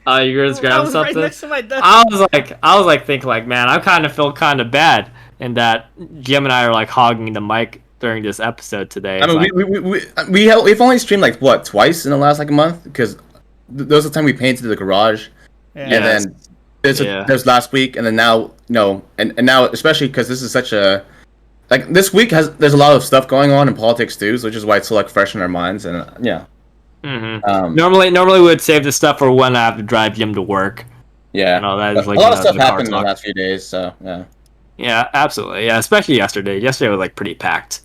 You guys I grab was right something. next to my desk. I was like thinking like, man, I kind of feel kind of bad, and that Jim and I are like hogging the mic during this episode today. I It's mean, like, we've only streamed like what, twice in the last like a month, because those are the time we painted the garage, Yeah. and then there's last week, and then now and now, especially because this is such a, like, this week there's a lot of stuff going on in politics too, so which is why it's so like fresh in our minds, and yeah. Normally we would save this stuff for when I have to drive Jim to work. Yeah, That is like a lot of stuff happened in the last few days, so yeah. Yeah, absolutely. Yeah, especially yesterday. Yesterday was like pretty packed,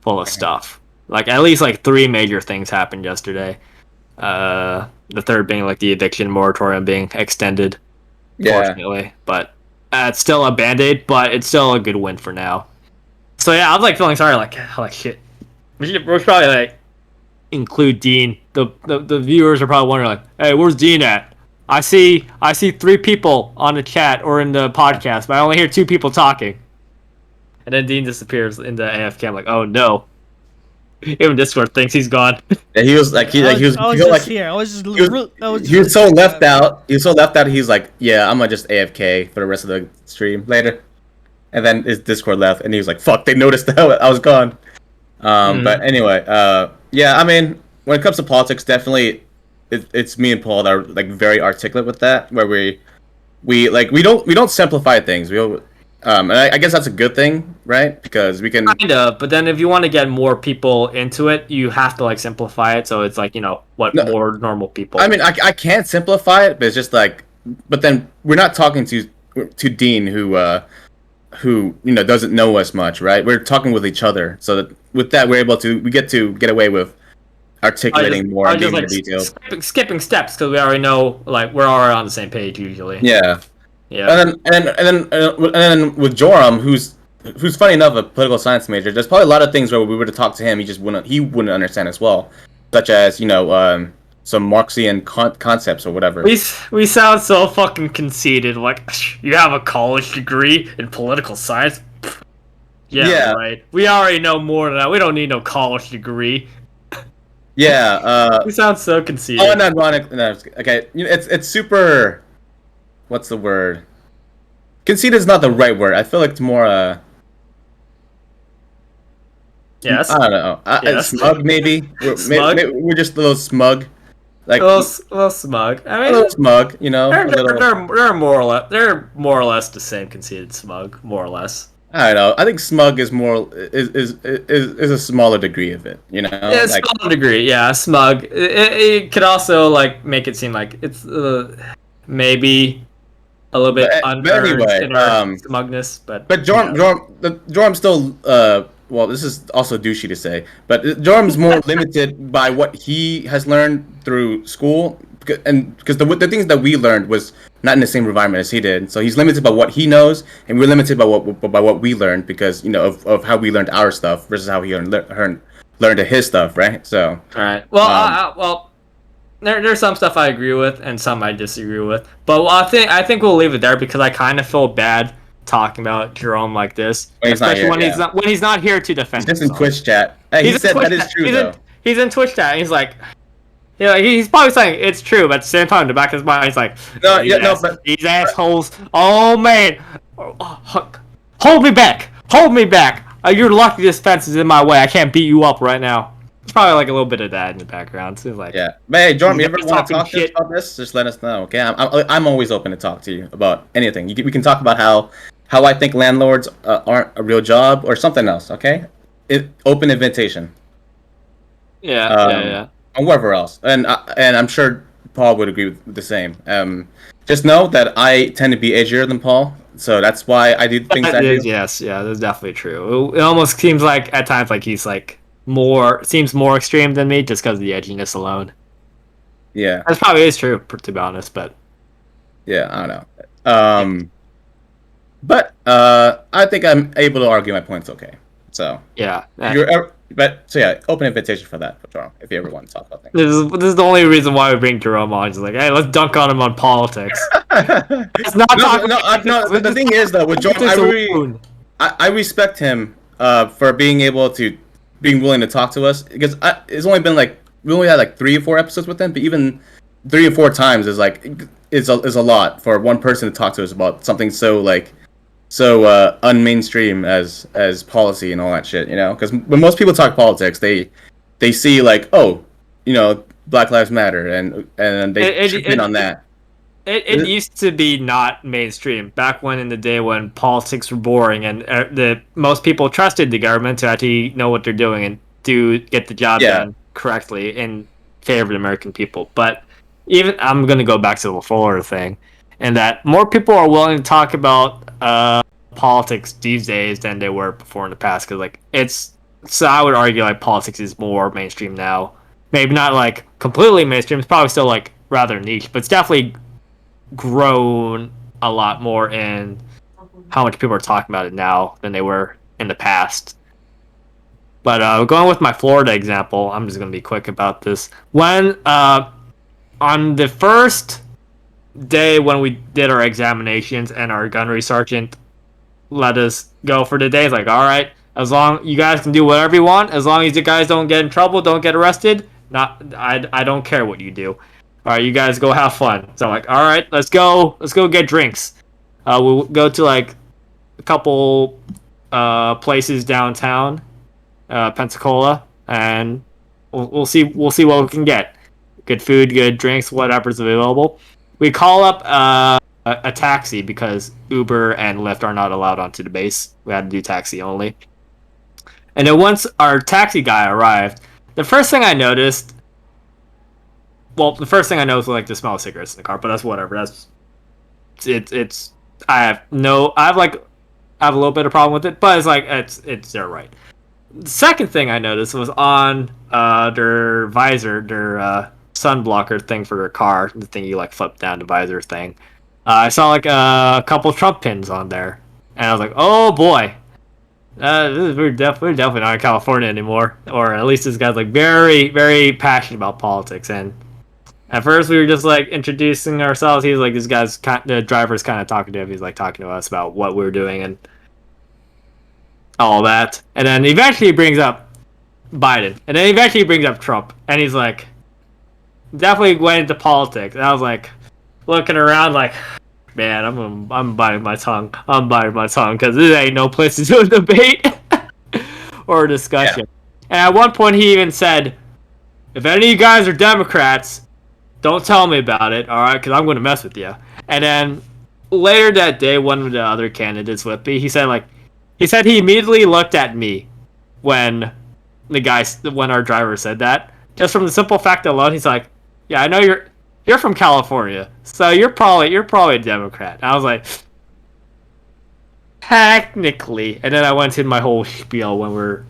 full of stuff. Like at least like 3 major things happened yesterday. The third being like the eviction moratorium being extended. Yeah. Fortunately, but it's still a band-aid, but it's still a good win for now. So yeah, I was like feeling sorry, like shit. We should probably like include Dean. The viewers are probably wondering like, hey, where's Dean at? I see 3 people on the chat or in the podcast, but I only hear 2 people talking. And then Dean disappears into AFK. I'm like, oh no. Even Discord thinks he's gone. Yeah, he was like, I was just here. I was just. He was so left out. He was so left out. He's like, yeah, I'm gonna just AFK for the rest of the stream later. And then his Discord left, and he was like, fuck, they noticed that I was gone. But anyway, yeah, I mean, when it comes to politics, definitely, it's me and Paul that are like very articulate with that, where we don't simplify things. And I guess that's a good thing, right? Because we can kind of, but then if you want to get more people into it, you have to like simplify it so it's like, more normal people. I mean, I can't simplify it, but it's just like, but then we're not talking to Dean, who doesn't know us much, right? We're talking with each other, so that with that we get to get away with articulating more and being more detailed. Skipping steps because we already know, like, we're already on the same page usually. Yeah. Yeah. And then with Joram, who's funny enough a political science major, there's probably a lot of things where we were to talk to him, he wouldn't understand as well, such as some Marxian concepts or whatever. We sound so fucking conceited. Like, you have a college degree in political science? Yeah, right. We already know more than that. We don't need no college degree. Yeah. We sound so conceited. Oh, and ironic. No, okay, it's super. What's the word? Conceited is not the right word. I feel like it's more. Yes. I don't know. Smug, maybe. Smug? Maybe we're just a little smug. Like a little smug. I mean, a little smug, They're more or less the same. Conceited, smug, more or less. I don't know. I think smug is is a smaller degree of it. Yeah, like, smaller degree. Yeah, smug. It could also like make it seem like it's maybe a little bit unearned in our smugness, but Jorm's still well, this is also douchey to say, but Jorm's more limited by what he has learned through school, and because the things that we learned was not in the same environment as he did, so he's limited by what he knows, and we're limited by what we learned because of how we learned our stuff versus how he learned his stuff, right? So all right, well, There's some stuff I agree with and some I disagree with, but I think we'll leave it there because I kind of feel bad talking about Jerome like this, especially when he's not here to defend. He's just in Twitch chat. Hey, he said that is true though. He's in Twitch chat. And he's like, he's probably saying it's true, but at the same time, in the back of his mind, he's like, but these assholes. Oh man, hold me back. You're lucky this fence is in my way. I can't beat you up right now. It's probably like a little bit of that in the background. So like, yeah. Hey, Jordan, you ever want to talk to us about this? Just let us know, okay? I'm always open to talk to you about anything. We can talk about how I think landlords aren't a real job or something else, okay? Open invitation. Yeah. And wherever else, and I'm sure Paul would agree with the same. Just know that I tend to be edgier than Paul, so that's why I do things I do. Yes, yeah, that's definitely true. It almost seems like at times like he's like seems more extreme than me just because of the edginess alone. Yeah, that probably is true to be honest, but yeah, I don't know. But I think I'm able to argue my points okay. So yeah, open invitation for that, Jerome, if you ever want to talk about things. This is the only reason why we bring Jerome on. Just like, hey, let's dunk on him on politics. It's not the thing is though, with Jerome, I respect him for being willing to talk to us, because it's only been like we only had like 3 or 4 episodes with him, but even 3 or 4 times is like is a lot for one person to talk to us about something so unmainstream as policy and all that shit, you know? Because when most people talk politics, they see like, oh, you know, Black Lives Matter, and they chip in on that. It used to be not mainstream back when in the day when politics were boring and the most people trusted the government to actually know what they're doing and do get the job done correctly in favor of the American people. But even I'm going to go back to the Fuller thing, and that more people are willing to talk about politics these days than they were before in the past. Because like it's so I would argue like politics is more mainstream now. Maybe not like completely mainstream. It's probably still like rather niche, but it's definitely grown a lot more in how much people are talking about it now than they were in the past. But going with my Florida example, I'm just going to be quick about this. When on the first day when we did our examinations and our gunnery sergeant let us go for the day, it's like, all right, as long you guys can do whatever you want, as long as you guys don't get in trouble, don't get arrested. I don't care what you do. All right, you guys go have fun. So I'm like, all right, let's go get drinks. We'll go to like a couple places downtown, Pensacola, and we'll see what we can get. Good food, good drinks, whatever's available. We call up a taxi because Uber and Lyft are not allowed onto the base. We had to do taxi only. And then once our taxi guy arrived, the first thing I noticed was like the smell of cigarettes in the car, but that's whatever. That's it's I have a little bit of problem with it, but it's like it's their right. The second thing I noticed was on their visor, their sun blocker thing for their car, the thing you like flip down the visor thing. I saw like a couple Trump pins on there, and I was like, oh boy. We're definitely not in California anymore, or at least this guy's like very, very passionate about politics. And at first, we were just like introducing ourselves. He was like, the driver's kind of talking to him. He's like talking to us about what we're doing and all that. And then eventually he brings up Biden, and then eventually he brings up Trump, and he's like, definitely went into politics. And I was like, looking around like, man, I'm biting my tongue. Because this ain't no place to do a debate or a discussion. Yeah. And at one point, he even said, if any of you guys are Democrats, don't tell me about it, all right? Because I'm going to mess with you. And then later that day, one of the other candidates with me, he said he immediately looked at me when our driver said that. Just from the simple fact alone, he's like, yeah, I know you're from California, so you're probably a Democrat. And I was like, technically. And then I went into my whole spiel when we're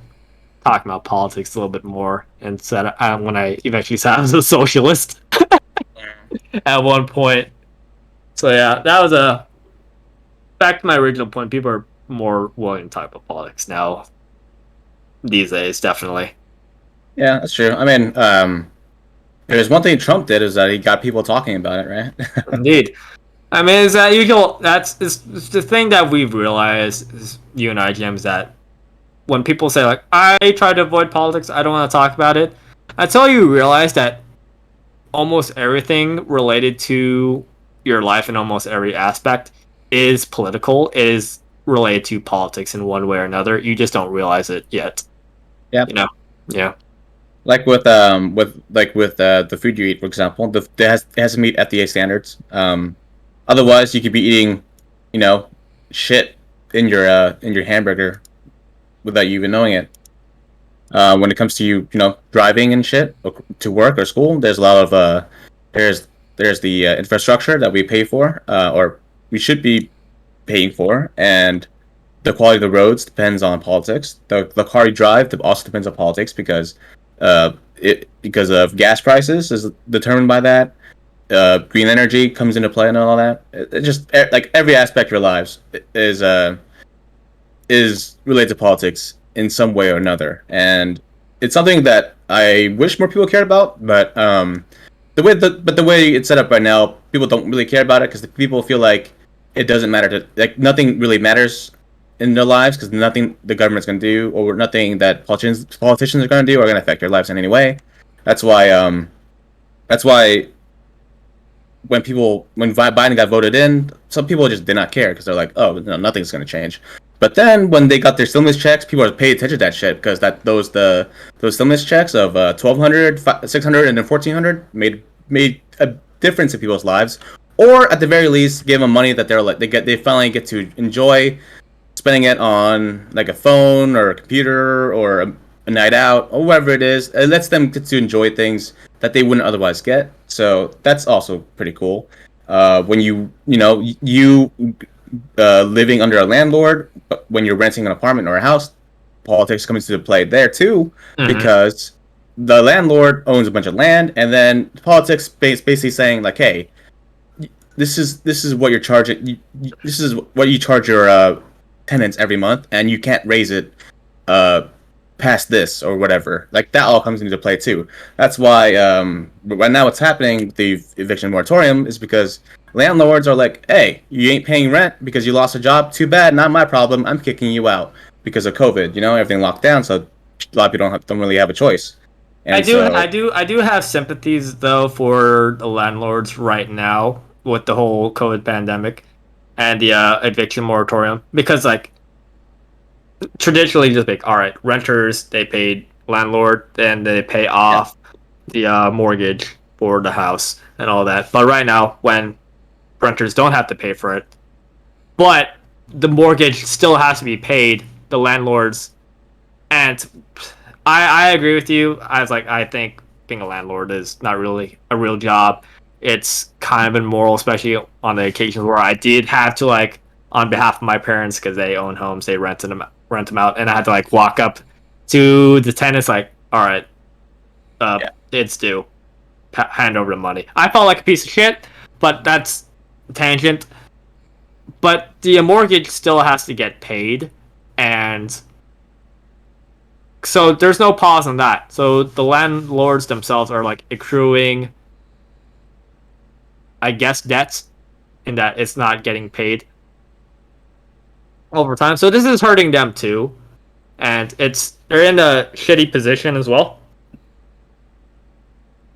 talking about politics a little bit more, and said when I eventually said I was a socialist at one point. So yeah, that was back to my original point. People are more willing to talk about politics now these days, definitely. Yeah, that's true. I mean, there's one thing Trump did is that he got people talking about it, right? Indeed. I mean, is that usual? It's the thing that we've realized, is, you and I, Jim, is that when people say like, I try to avoid politics, I don't want to talk about it, until you realize that almost everything related to your life in almost every aspect is political, is related to politics in one way or another. You just don't realize it yet. Yeah. You know? Yeah. Like with the food you eat, for example, it has to meet FDA standards. Otherwise, you could be eating, you know, shit in your hamburger without you even knowing it. When it comes to you know, driving and shit to work or school, there's a lot of there's the infrastructure that we pay for, or we should be paying for, and the quality of the roads depends on politics. The car you drive also depends on politics because of gas prices is determined by that. Green energy comes into play and all that. It just like every aspect of your lives is related to politics in some way or another, and it's something that I wish more people cared about. But the way it's set up right now, people don't really care about it because people feel like it doesn't matter nothing really matters in their lives because nothing the government's going to do or nothing that politicians are going to do are going to affect their lives in any way. That's why when Biden got voted in, some people just did not care because they're like, oh, no, nothing's going to change. But then when they got their stimulus checks, people are paying attention to that shit because those stimulus checks of 1,200, 600, and then 1,400 made a difference in people's lives, or at the very least, gave them money that they finally get to enjoy spending it on like a phone or a computer or a night out or whatever it is. It lets them get to enjoy things that they wouldn't otherwise get. So that's also pretty cool. When you living under a landlord, but when you're renting an apartment or a house, politics comes into play there too, because the landlord owns a bunch of land, and then politics basically saying like, hey, this is what you're charging. This is what you charge your tenants every month, and you can't raise it past this or whatever. Like that all comes into play too. That's why right now what's happening, the eviction moratorium, is because landlords are like, hey, you ain't paying rent because you lost a job. Too bad, not my problem. I'm kicking you out because of COVID. Everything locked down, so a lot of people don't really have a choice. And I do have sympathies though for the landlords right now with the whole COVID pandemic and the eviction moratorium, because like traditionally just like, all right, renters, they paid landlord, and they pay off the mortgage for the house and all that. But right now, when renters don't have to pay for it, but the mortgage still has to be paid, the landlords, and I agree with you. I think being a landlord is not really a real job. It's kind of immoral, especially on the occasions where I did have to, like, on behalf of my parents, because they own homes, they rent them out, and I had to like walk up to the tenants like, all right, it's due, hand over the money. I felt like a piece of shit, but that's a tangent. But the mortgage still has to get paid, and so there's no pause on that. So the landlords themselves are like accruing, I guess, debts in that it's not getting paid over time. So this is hurting them too, and they're in a shitty position as well.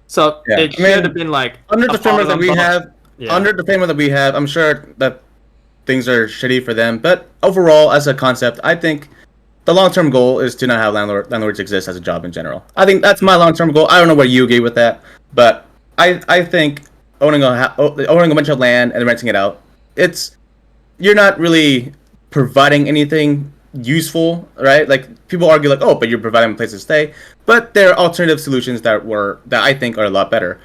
So it should have been like under the framework that we have. Yeah. Under the framework that we have, I'm sure that things are shitty for them. But overall, as a concept, I think the long-term goal is to not have landlords exist as a job in general. I think that's my long-term goal. I don't know where you agree with that, but I think owning a bunch of land and renting it out, you're not really providing anything useful, right? Like people argue like, oh, but you're providing a place to stay. But there are alternative solutions that I think are a lot better.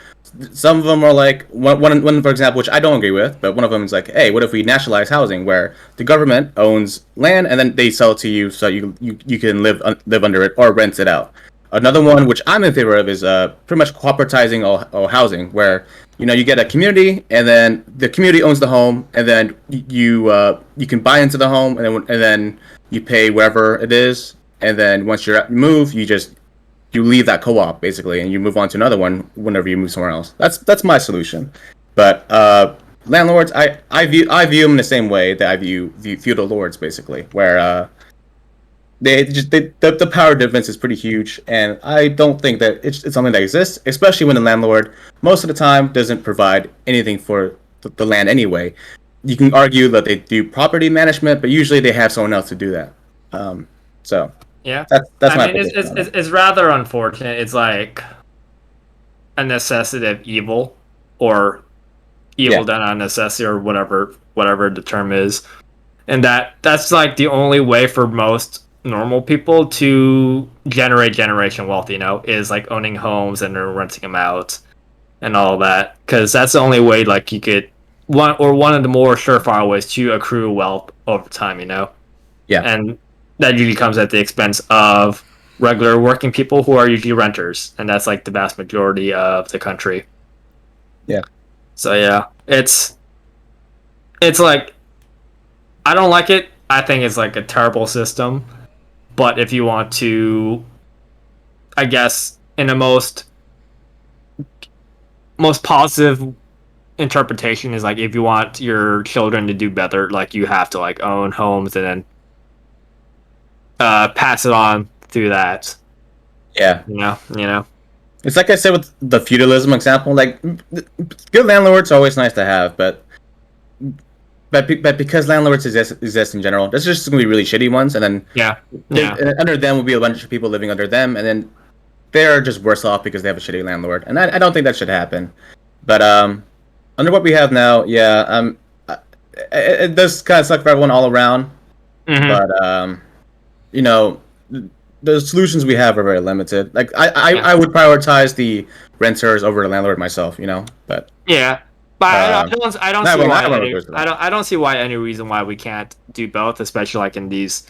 Some of them are like one for example, which I don't agree with, but one of them is like, hey, what if we nationalize housing, where the government owns land and then they sell it to you so you can live under it or rent it out. Another one which I'm in favor of is pretty much cooperativizing all housing, where you get a community and then the community owns the home, and then you can buy into the home, and then you pay wherever it is, and then once you move, you leave that co-op basically, and you move on to another one whenever you move somewhere else. That's my solution. But landlords, I view them in the same way that I view feudal lords, basically, where the power difference is pretty huge, and I don't think that it's something that exists, especially when the landlord most of the time doesn't provide anything for the land anyway. You can argue that they do property management, but usually they have someone else to do that. So yeah, that's my opinion. It's rather unfortunate. It's like a necessity of evil, or evil done on necessity, or whatever the term is, and that's like the only way for most normal people to generate generation wealth, is like owning homes and renting them out and all that, because that's the only way like you could one of the more surefire ways to accrue wealth over time, and that usually comes at the expense of regular working people who are usually renters, and that's like the vast majority of the country. So yeah, it's like, I don't like it. I think it's like a terrible system. But if you want to, I guess, in a most positive interpretation, is like, if you want your children to do better, like you have to like own homes and then pass it on through that. Yeah. It's like I said with the feudalism example. Like, good landlords are always nice to have, but because landlords exist in general, there's just gonna be really shitty ones, and then and under them will be a bunch of people living under them, and then they're just worse off because they have a shitty landlord, and I don't think that should happen. But under what we have now, it does kind of suck for everyone all around. Mm-hmm. But you know, the solutions we have are very limited. Like I would prioritize the renters over the landlord myself. But yeah. But I don't see why any reason why we can't do both, especially like in these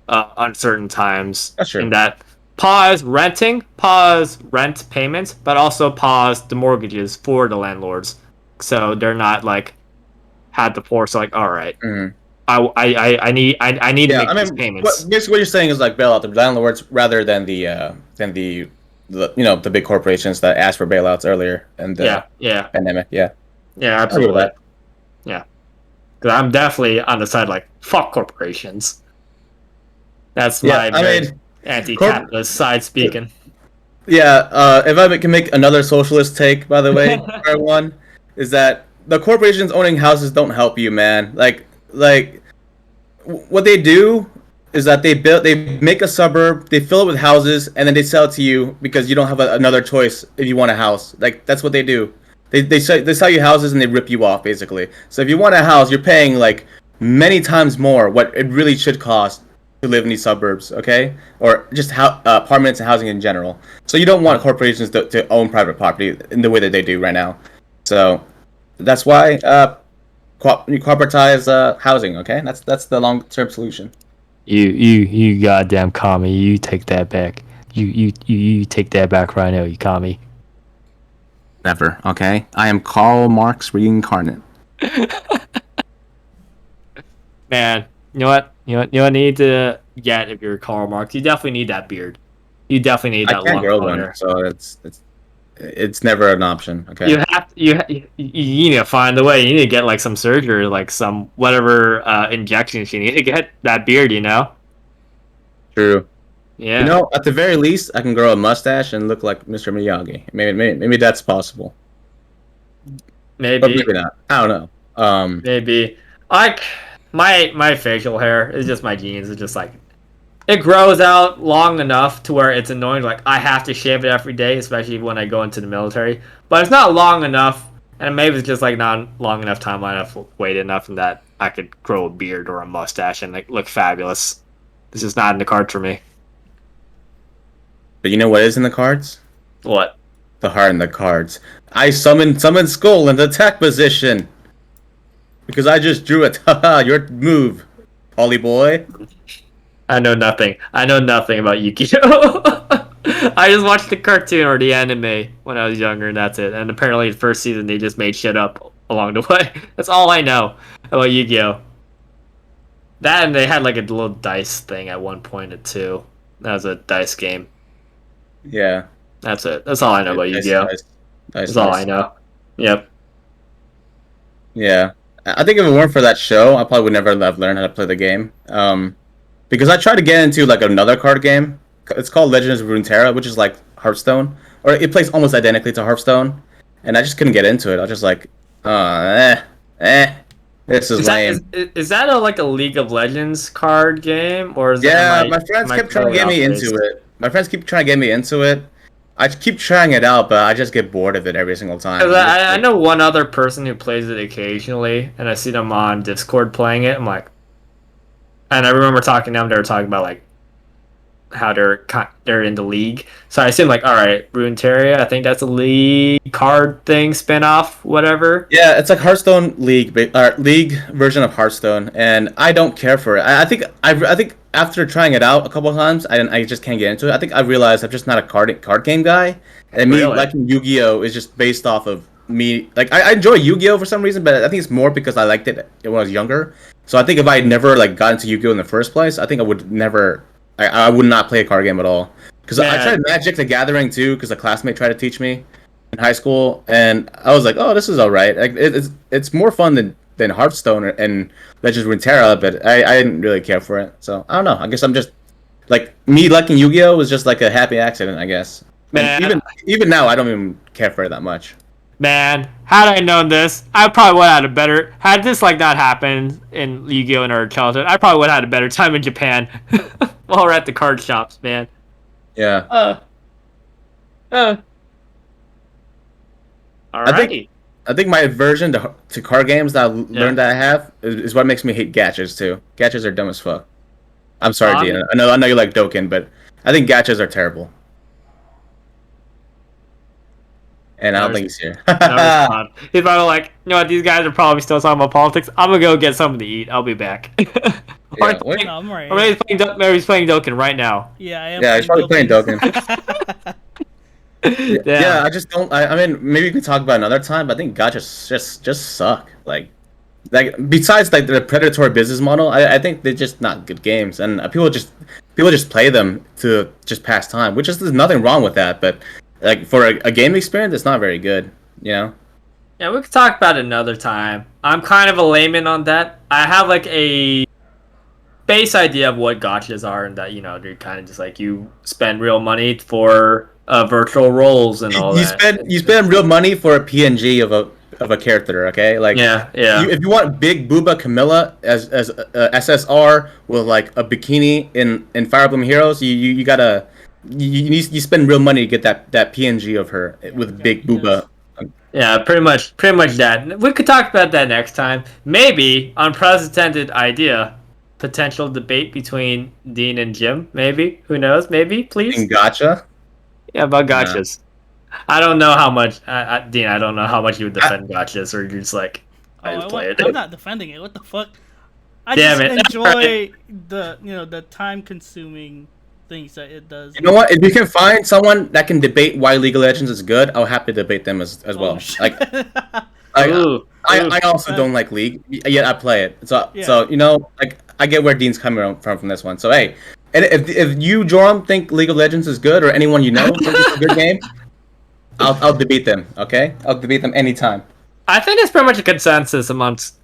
uncertain times. That's true. In that pause renting, pause rent payments, but also pause the mortgages for the landlords, so they're not like had to force like, all right, I need to make these payments. Basically, what you're saying is like bail out the landlords rather than the big corporations that asked for bailouts earlier in the pandemic. Yeah, absolutely. Yeah, because I'm definitely on the side like fuck corporations. That's my anti-capitalist side speaking. Yeah, if I can make another socialist take, by the way, for everyone, is that the corporations owning houses don't help you, man. Like what they do is that they make a suburb, they fill it with houses, and then they sell it to you because you don't have another choice if you want a house. Like that's what they do. They sell you houses and they rip you off basically. So if you want a house, you're paying like many times more what it really should cost to live in these suburbs, okay? Or just apartments and housing in general. So you don't want corporations to own private property in the way that they do right now. So that's why corporatize housing, okay? That's the long-term solution. You goddamn commie! You take that back. You take that back right now, you commie. Never, okay? I am Karl Marx reincarnate. Man, you know what? You need to get if you're Karl Marx. You definitely need that beard. You definitely need that. I can't grow one, so it's never an option. Okay. You need to find a way. You need to get like some surgery, like some whatever injections you need to get that beard. True. Yeah. At the very least, I can grow a mustache and look like Mr. Miyagi. Maybe that's possible. Maybe. But maybe not. I don't know. Maybe. Like my facial hair is just my genes. It's just like it grows out long enough to where it's annoying. Like I have to shave it every day, especially when I go into the military. But it's not long enough, and maybe it's just like not long enough timeline. I've waited enough, and that I could grow a beard or a mustache and like look fabulous. This is not in the cards for me. But you know what is in the cards? What? The heart in the cards. I summon Skull in the attack position. Because I just drew it. Haha, your move, Polly boy. I know nothing. I know nothing about Yu-Gi-Oh! I just watched the cartoon or the anime when I was younger, and that's it. And apparently the first season they just made shit up along the way. That's all I know about Yu-Gi-Oh! That and they had like a little dice thing at one point too. That was a dice game. Yeah. That's it. That's all I know about Yu-Gi-Oh! That's all I know. Yep. Yeah. I think if it weren't for that show, I probably would never have learned how to play the game. Because I tried to get into like another card game. It's called Legends of Runeterra, which is like Hearthstone, or it plays almost identically to Hearthstone, and I just couldn't get into it. I was just like, this is lame. Is that like a League of Legends card game, or is my friends kept trying to get me into it. My friends keep trying to get me into it. I keep trying it out, but I just get bored of it every single time. I know one other person who plays it occasionally, and I see them on Discord playing it. I'm like, and I remember talking to them. They were talking about like how they're in the league. So I assume like, all right, Runeterra. I think that's a league card thing, spinoff, whatever. Yeah, it's like Hearthstone league version of Hearthstone, and I don't care for it. I think after trying it out a couple of times, I just can't get into it. I think I realized I'm just not a card game guy, and me liking Yu-Gi-Oh is just based off of me. Like I enjoy Yu-Gi-Oh for some reason, but I think it's more because I liked it when I was younger. So I think if I had never like got into Yu-Gi-Oh in the first place, I think I would never. I would not play a card game at all. Because I tried Magic the Gathering too, because a classmate tried to teach me in high school, and I was like, oh, this is alright. Like it's more fun than Hearthstone and Legends of Runeterra, but I didn't really care for it. So I don't know. I guess I'm just like me liking Yu-Gi-Oh was just like a happy accident, I guess. Man, And even now, I don't even care for it that much. Man, had I known this, I probably would have had a better. Had this like not happened in Yu-Gi-Oh in our childhood, I probably would have had a better time in Japan while we're at the card shops, man. Yeah. Uh, uh. Alrighty. I think my aversion to card games that I learned that I have is what makes me hate gachas too. Gachas are dumb as fuck. I'm sorry, Dean. I know you like Dokkan, but I think gachas are terrible. And I don't think he's here. He's probably like, you know what? These guys are probably still talking about politics. I'm gonna go get something to eat. I'll be back. Yeah, I'm right. Or maybe he's playing Dokkan right now. Yeah, I am. Yeah, he's probably playing Dokkan. Yeah, I just don't. I mean, maybe we can talk about another time. But I think gachas just suck. Like besides like the predatory business model, I think they're just not good games, and people just play them to just pass time, which is there's nothing wrong with that. But like for a game experience, it's not very good. You know. Yeah, we could talk about it another time. I'm kind of a layman on that. I have like a base idea of what gachas are, and that they're kind of just like you spend real money for virtual roles and all that. You spend real money for a PNG of a character, okay? Like if you want Big Booba Camilla as SSR with like a bikini in Fire Emblem Heroes, you gotta you spend real money to get that PNG of her with Big Booba. Yeah, pretty much that. We could talk about that next time. Maybe unprecedented idea. Potential debate between Dean and Jim, maybe. Who knows? Maybe, please. In gacha? Yeah, about gachas. Yeah. I don't know how much, Dean. I don't know how much you would defend gachas, or you're just like, I just play it. I'm not defending it. What the fuck? I just enjoy the time-consuming things that it does. You know what? If you can find someone that can debate why League of Legends is good, I'll happily debate them as well. Like, I also don't like League, yet I play it. So like I get where Dean's coming from this one. So hey, and if you, Joram, think League of Legends is good, or anyone you know thinks it's a good game, I'll debate them. Okay, I'll debate them anytime. I think it's pretty much a consensus amongst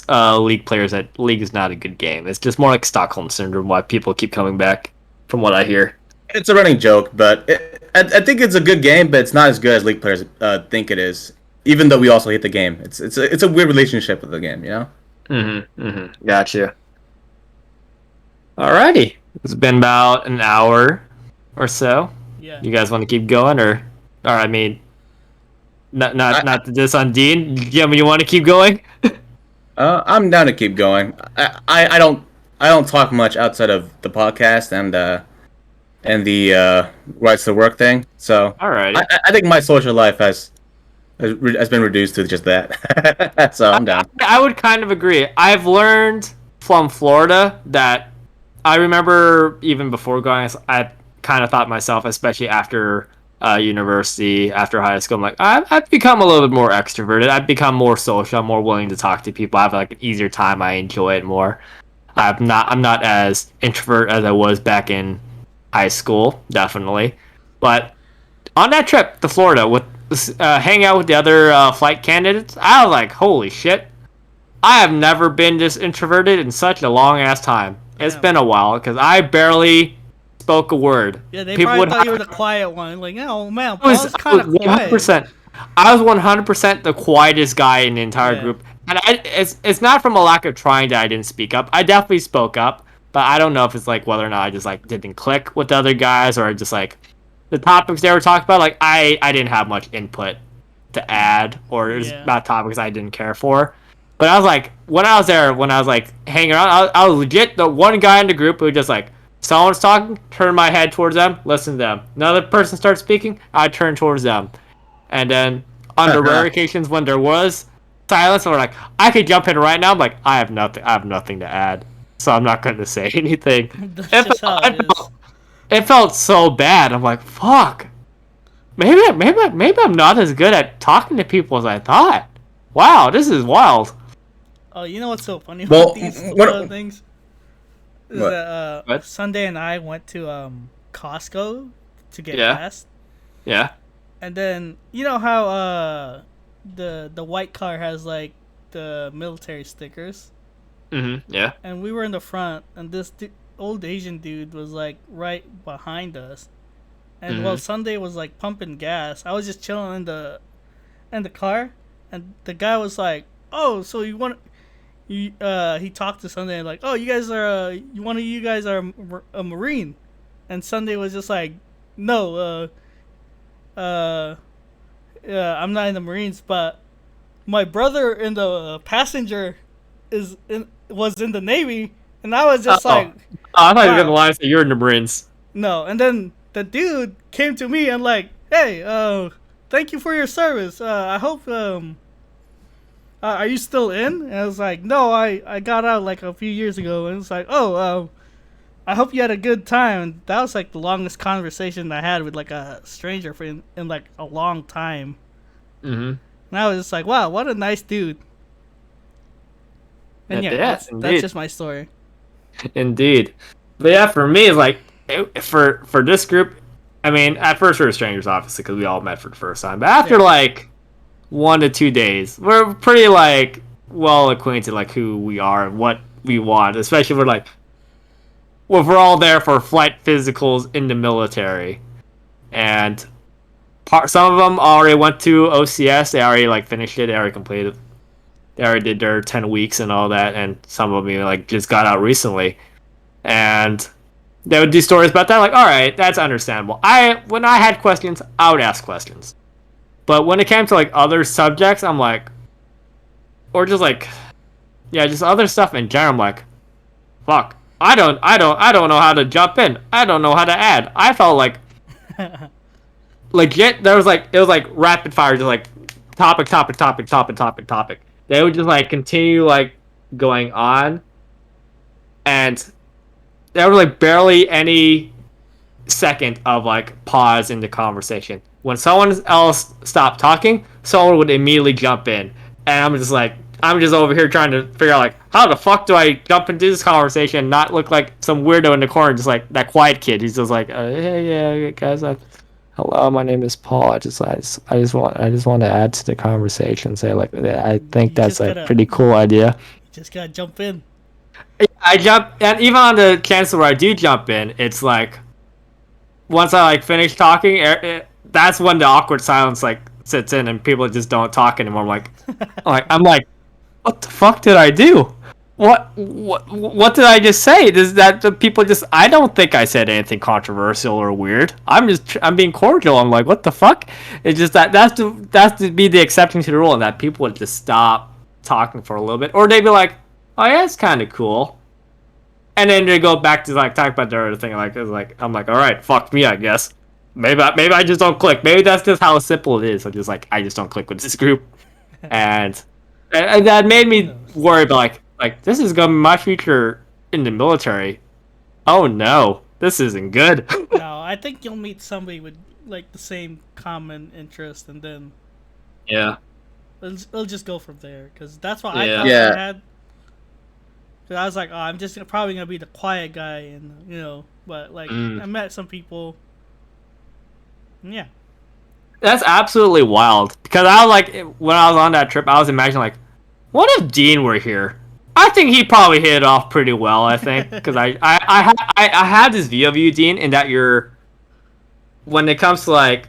League players that League is not a good game. It's just more like Stockholm syndrome, why people keep coming back, from what I hear. It's a running joke, but I think it's a good game, but it's not as good as League players think it is. Even though we also hate the game, it's a weird relationship with the game, you know. Gotcha. Alrighty, it's been about an hour or so. Yeah. You guys want to keep going, or I mean, not this on Dean. Jim, you want to keep going? I'm down to keep going. I don't talk much outside of the podcast and the rights to work thing. So alrighty. I think my social life has been reduced to just that. So I'm down. I would kind of agree. I've learned from Florida that I remember even before going, I kind of thought myself, especially after university, after high school, I'm like, I've become a little bit more extroverted. I've become more social. I'm more willing to talk to people. I have like an easier time. I enjoy it more. I'm not as introvert as I was back in high school, definitely. But on that trip to Florida with hang out with the other flight candidates, I was like, holy shit, I have never been this introverted in such a long ass time. It's been a while because I barely spoke a word. Yeah, they probably thought you were the quiet one. Like, oh man, Paul's kind of quiet. I was 100% the quietest guy in the entire group, and it's not from a lack of trying that I didn't speak up. I definitely spoke up, but I don't know if it's like whether or not I just like didn't click with the other guys, or just like the topics they were talking about. Like I didn't have much input to add, or it was about topics I didn't care for. But I was like, when I was like hanging around, I was legit the one guy in the group who just like, someone's talking, turn my head towards them, listen to them. Another person starts speaking, I turn towards them. And then on the rare occasions when there was silence, or like I could jump in right now, I'm like, I have nothing to add, so I'm not going to say anything. It felt so bad. I'm like, fuck. Maybe I'm not as good at talking to people as I thought. Wow, this is wild. Oh, you know what's so funny about these things? Is that Sunday and I went to Costco to get gas. Yeah. And then you know how the white car has like the military stickers. Yeah. And we were in the front, and this old Asian dude was like right behind us, And while Sunday was like pumping gas, I was just chilling in the car, and the guy was like, "Oh, so you want?" He talked to Sunday and like, "Oh, you guys are one of you guys are a Marine," and Sunday was just like, "No, I'm not in the Marines, but my brother in the passenger was in the Navy," and I was just like, I thought you were gonna lie, so you're in the Marines. No, and then the dude came to me and like, "Hey, thank you for your service. I hope are you still in?" And I was like, "No, I got out like a few years ago." And it's like, "Oh, I hope you had a good time." And that was like the longest conversation I had with like a stranger in like a long time. And I was just like, "Wow, what a nice dude." And that's just my story. Indeed, but yeah, for me, it's like for this group. I mean, at first we were strangers, obviously, because we all met for the first time. But after like 1 to 2 days, we're pretty like well acquainted, like who we are and what we want. Especially if we're all there for flight physicals in the military, and some of them already went to OCS. They already like finished it. They already completed. They already did their 10 weeks and all that, and some of them like just got out recently, and they would do stories about that. Like, all right, that's understandable. When I had questions, I would ask questions, but when it came to like other subjects, I'm like, or just like, yeah, just other stuff in general. I'm like, fuck, I don't know how to jump in. I don't know how to add. I felt like legit. There was like it was like rapid fire, just like topic. They would just like continue like going on, and there was like barely any second of like pause in the conversation. When someone else stopped talking, someone would immediately jump in, and I'm just over here trying to figure out like how the fuck do I jump into this conversation and not look like some weirdo in the corner, just like that quiet kid. He's just like, hey, yeah, guys, hello, my name is Paul. I just want to add to the conversation. Say like, I think that's a pretty cool idea. You just gotta jump in. I jump, and even on the chance where I do jump in, it's like once I like finish talking, that's when the awkward silence like sits in, and people just don't talk anymore. I'm like, what the fuck did I do? What did I just say? Does that the people just? I don't think I said anything controversial or weird. I'm being cordial. I'm like, what the fuck? It's just that's to be the exception to the rule, and that people would just stop talking for a little bit, or they'd be like, oh yeah, it's kind of cool, and then they go back to like talk about their other thing. I'm like, all right, fuck me, I guess. Maybe I just don't click. Maybe that's just how simple it is. I just don't click with this group, and that made me worry about like this is gonna be my future in the military. Oh no, this isn't good. No, I think you'll meet somebody with like the same common interest, and then it'll just go from there. Because that's what I thought I had. Cause I was like, oh, I'm just probably gonna be the quiet guy, and but like I met some people. Yeah, that's absolutely wild. Because I was like, when I was on that trip, I was imagining like, what if Dean were here? I think he probably hit it off pretty well. I think because I had this view of you, Dean, in that you're when it comes to like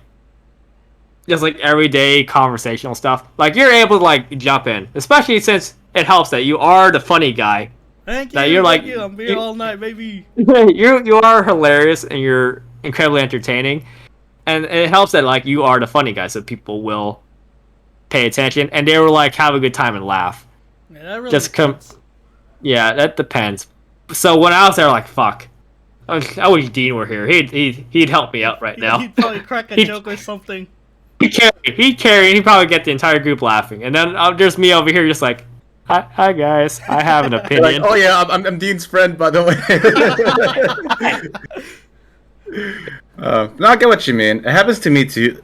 just like everyday conversational stuff, like you're able to like jump in, especially since it helps that you are the funny guy. Thank you. That you're thank you. I'm here all night, baby. You are hilarious and you're incredibly entertaining, and it helps that like you are the funny guy, so people will pay attention and they will like have a good time and laugh. Yeah, that really depends. Yeah, that depends. So when I was there, like, fuck, I wish Dean were here. He'd help me out right now. He'd probably crack a joke or something. He'd carry. He'd probably get the entire group laughing, and then there's me over here, just like, hi guys, I have an opinion. Like, oh yeah, I'm Dean's friend, by the way. No, I get what you mean. It happens to me too.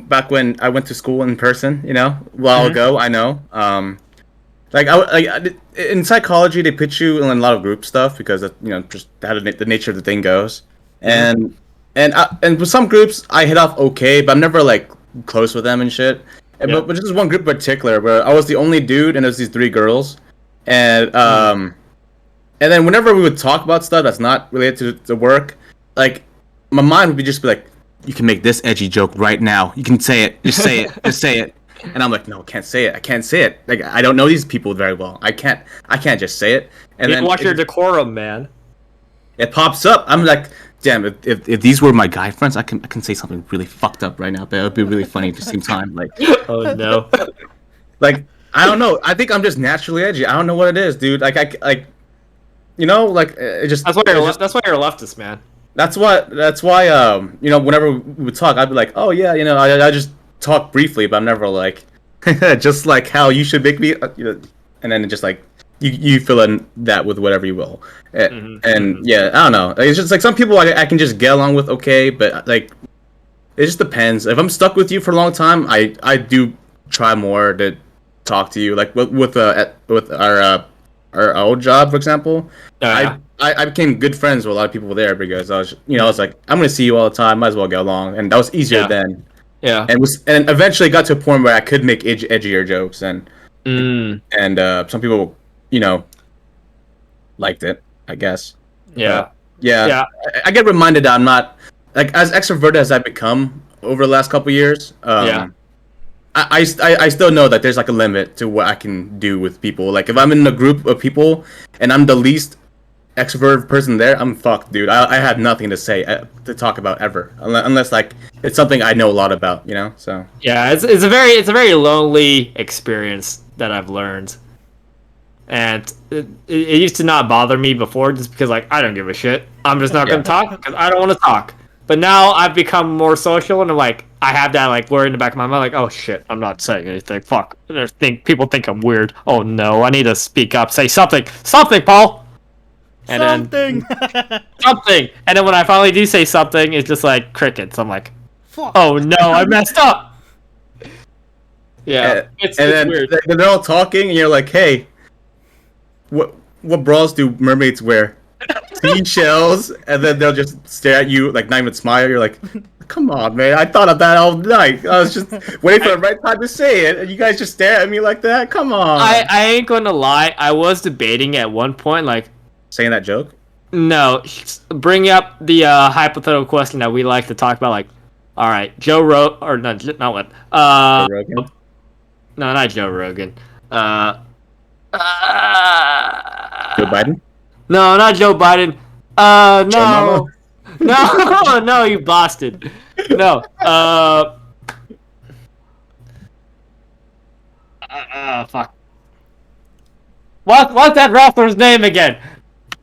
Back when I went to school in person, a while ago. I know. In psychology, they put you in a lot of group stuff because just how the nature of the thing goes. And with some groups, I hit off okay, but I'm never like close with them and shit. Yeah. But just one group in particular where I was the only dude and there's these 3 girls, and and then whenever we would talk about stuff that's not related to work, like my mind would be like, you can make this edgy joke right now. You can say it. Just say it. Just say it. And I'm like, no, I can't say it. I can't say it. Like, I don't know these people very well. I can't just say it. And then watch your decorum, man. It pops up. I'm like, damn, if these were my guy friends, I can say something really fucked up right now, but it would be really funny at the same time. Like, oh no. Like, I don't know. I think I'm just naturally edgy. I don't know what it is, dude. Like, it just. That's why you're a leftist, man. That's why. Whenever we would talk, I'd be like, oh yeah, I just talk briefly, but I'm never like, just like how you should make me, and then just like you fill in that with whatever you will, yeah, I don't know. It's just like some people I can just get along with, okay, but like it just depends. If I'm stuck with you for a long time, I do try more to talk to you, like with our old job, for example. I became good friends with a lot of people there because I was like, I'm gonna see you all the time, might as well get along, and that was easier then. Yeah. And eventually got to a point where I could make edgier jokes, and some people, liked it, I guess. Yeah. Yeah. I get reminded that I'm not, like, as extroverted as I've become over the last couple years. I still know that there's like a limit to what I can do with people. Like, if I'm in a group of people and I'm the least extroverted person there, I'm fucked, dude. I have nothing to say to talk about ever, unless like it's something I know a lot about, So yeah, it's a very lonely experience that I've learned, and it used to not bother me before, just because like I don't give a shit. I'm just not gonna talk because I don't want to talk. But now I've become more social, and I'm like, I have that like word in the back of my mind, like, oh shit, I'm not saying anything. Fuck, people think I'm weird. Oh no, I need to speak up, say something, Paul. And something. Something. And then when I finally do say something, it's just like crickets. I'm like, fuck. Oh no, I messed up. Yeah, it's weird. They're all talking, and you're like, hey, what bras do mermaids wear? Seashells, and then they'll just stare at you, like not even smile. You're like, come on, man, I thought of that all night. I was just waiting for the right time to say it, and you guys just stare at me like that. Come on. I ain't gonna lie. I was debating at one point, like saying that joke. No, bring up the hypothetical question that we like to talk about. Like, all right, Joe Rogan, or no, not what? Joe Rogan? No, not Joe Rogan. Joe Biden? No, not Joe Biden. No. No, you bastard. No. Fuck. What's that wrestler's name again?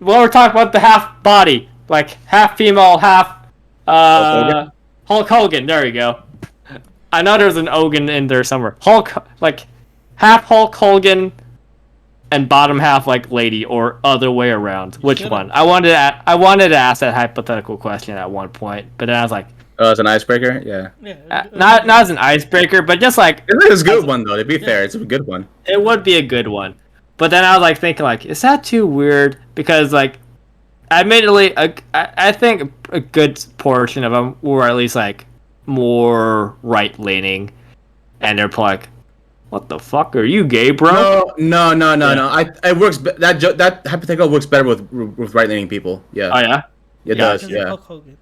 Well, we're talking about the half body, like half female, half Hulk Hogan. There you go. I know there's an Hogan in there somewhere. Like half Hulk Hogan, and bottom half like lady, or other way around. Which one? I wanted to ask that hypothetical question at one point, but then I was like, oh, as an icebreaker, yeah. Not as an icebreaker, but just like it is a good one though. To be fair, it's a good one. It would be a good one. But then I was like thinking, like, is that too weird? Because like, admittedly, I think a good portion of them were at least like more right leaning, and they're like, "What the fuck? Are you gay, bro?" No. It works. That hypothetical works better with right leaning people. Yeah. Oh yeah. It does. Yeah. Hulk Hogan.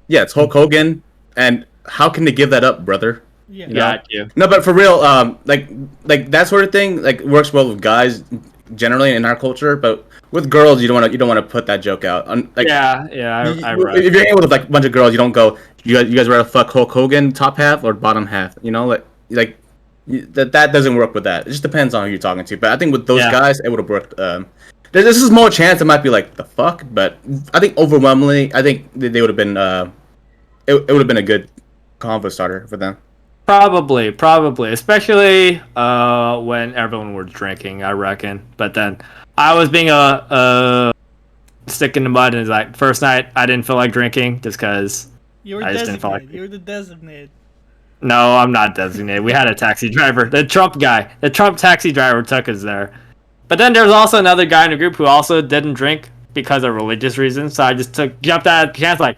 Yeah, it's Hulk Hogan, and how can they give that up, brother? Yeah. Got you. No, but for real, like that sort of thing, like works well with guys generally in our culture, but with girls, you don't want to put that joke out. Like, yeah. If you're hanging with like a bunch of girls, you don't go, you guys rather fuck Hulk Hogan top half or bottom half? That doesn't work with that. It just depends on who you're talking to. But I think with those guys, it would have worked. There's a small chance it might be like the fuck, but I think overwhelmingly, I think they would have been. It would have been a good convo starter for them. Probably, especially when everyone was drinking, I reckon. But then I was being a stick in the mud, and it's like first night I didn't feel like drinking just because I just didn't feel like. You were the designated. No, I'm not designated. We had a taxi driver, the Trump taxi driver took us there. But then there's also another guy in the group who also didn't drink because of religious reasons. So I just jumped at the chance, like,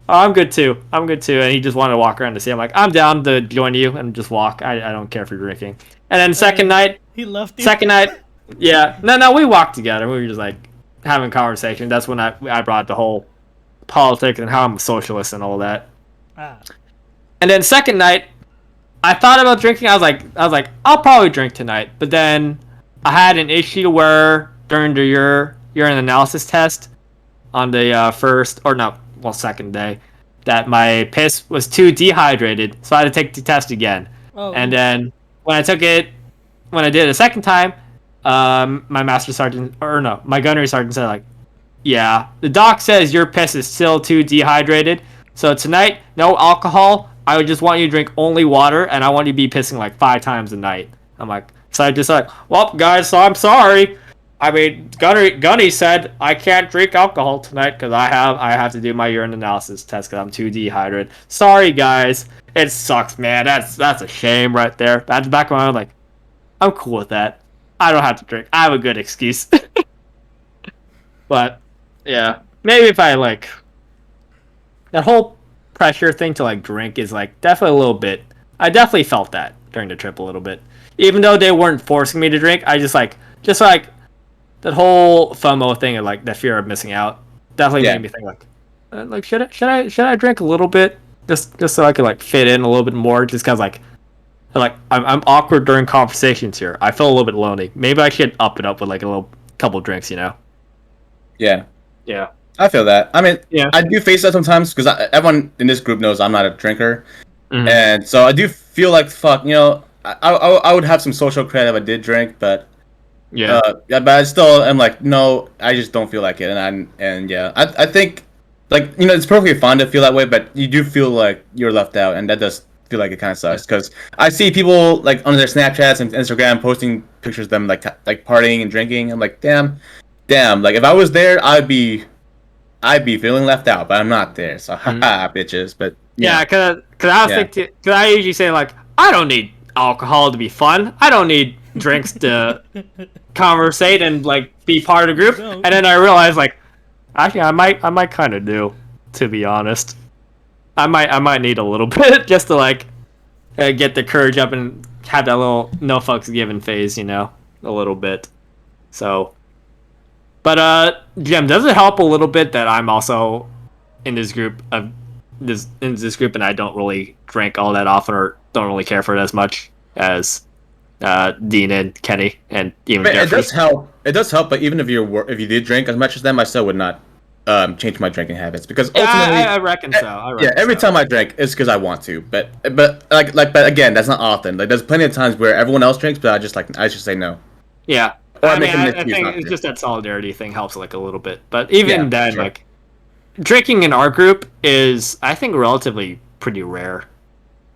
oh, I'm good too. And he just wanted to walk around to see. I'm like, I'm down to join you and just walk. I don't care if you're drinking. And then second night, he left you. Second night, yeah. No, we walked together. We were just like having conversation. That's when I brought the whole politics and how I'm a socialist and all that. And then second night, I thought about drinking. I was like, I'll probably drink tonight. But then I had an issue where during the urine analysis test on the second day, that my piss was too dehydrated, so I had to take the test again. Oh. And then when I did it a second time, my gunnery sergeant said like, yeah, the doc says your piss is still too dehydrated. So tonight, no alcohol. I would just want you to drink only water, and I want you to be pissing like 5 times a night. I'm like, so I just like, well, guys, so I'm sorry. I mean, Gunny said I can't drink alcohol tonight because I have to do my urine analysis test because I'm too dehydrated. Sorry, guys. It sucks, man. That's a shame right there. At the back of my mind, like, I'm cool with that. I don't have to drink. I have a good excuse. But yeah, maybe if I like that whole pressure thing to like drink is like definitely a little bit. I definitely felt that during the trip a little bit, even though they weren't forcing me to drink. I just like that whole FOMO thing and like the fear of missing out definitely made me think like should I drink a little bit just so I could like fit in a little bit more, just because like I'm awkward during conversations here. I feel a little bit lonely. Maybe I should up it up with like a little couple drinks, you know? Yeah. Yeah. I feel that. I mean, yeah. I do face that sometimes because everyone in this group knows I'm not a drinker, Mm-hmm. and so I do feel like fuck. You know, I would have some social credit if I did drink, but but I still am like, no, I just don't feel like it, I think like, you know, it's perfectly fine to feel that way, but you do feel like you're left out, and that does feel like it kind of sucks because I see people like on their Snapchats and Instagram posting pictures of them like partying and drinking. I'm like, damn, like if I was there, I'd be feeling left out, but I'm not there, so haha, bitches. But cause I usually say like, I don't need alcohol to be fun. I don't need drinks to conversate and like be part of the group. And then I realized like, actually, I might kind of do, to be honest. I might need a little bit just to like get the courage up and have that little no fucks given phase, you know, a little bit. So. But Jim, does it help a little bit that I'm also in this group and I don't really drink all that often or don't really care for it as much as Dean and Kenny and even Jeffrey? It does help, but even if you did drink as much as them, I still would not change my drinking habits because ultimately, I reckon so. Every time I drink, it's because I want to. But again, that's not often. Like there's plenty of times where everyone else drinks, but I just say no. Yeah. I think it's just that solidarity thing helps like a little bit. But even then, sure. Like drinking in our group is, I think, relatively pretty rare,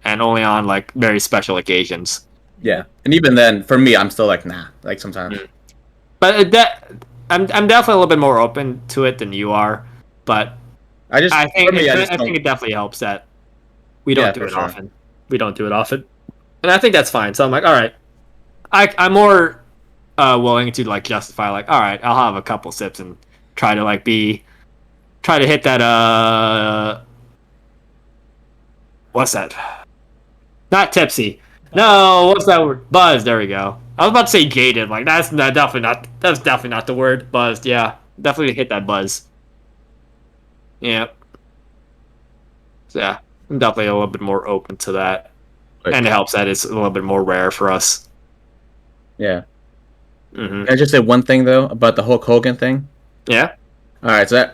and only on like very special occasions. Yeah, and even then, for me, I'm still like nah. Like sometimes. But I'm definitely a little bit more open to it than you are. But I think it definitely helps that we don't do it often. We don't do it often, and I think that's fine. So I'm like, all right, I'm more willing to like justify like, all right, I'll have a couple sips and try to hit that what's that? Not tipsy. No, what's that word? Buzz. There we go. I was about to say jaded. Like that's definitely not the word. Buzzed. Yeah, definitely hit that buzz. Yeah. So yeah, I'm definitely a little bit more open to that, and it helps that it's a little bit more rare for us. Yeah. Mm-hmm. Can I just say one thing though about the Hulk Hogan thing? Yeah. All right. So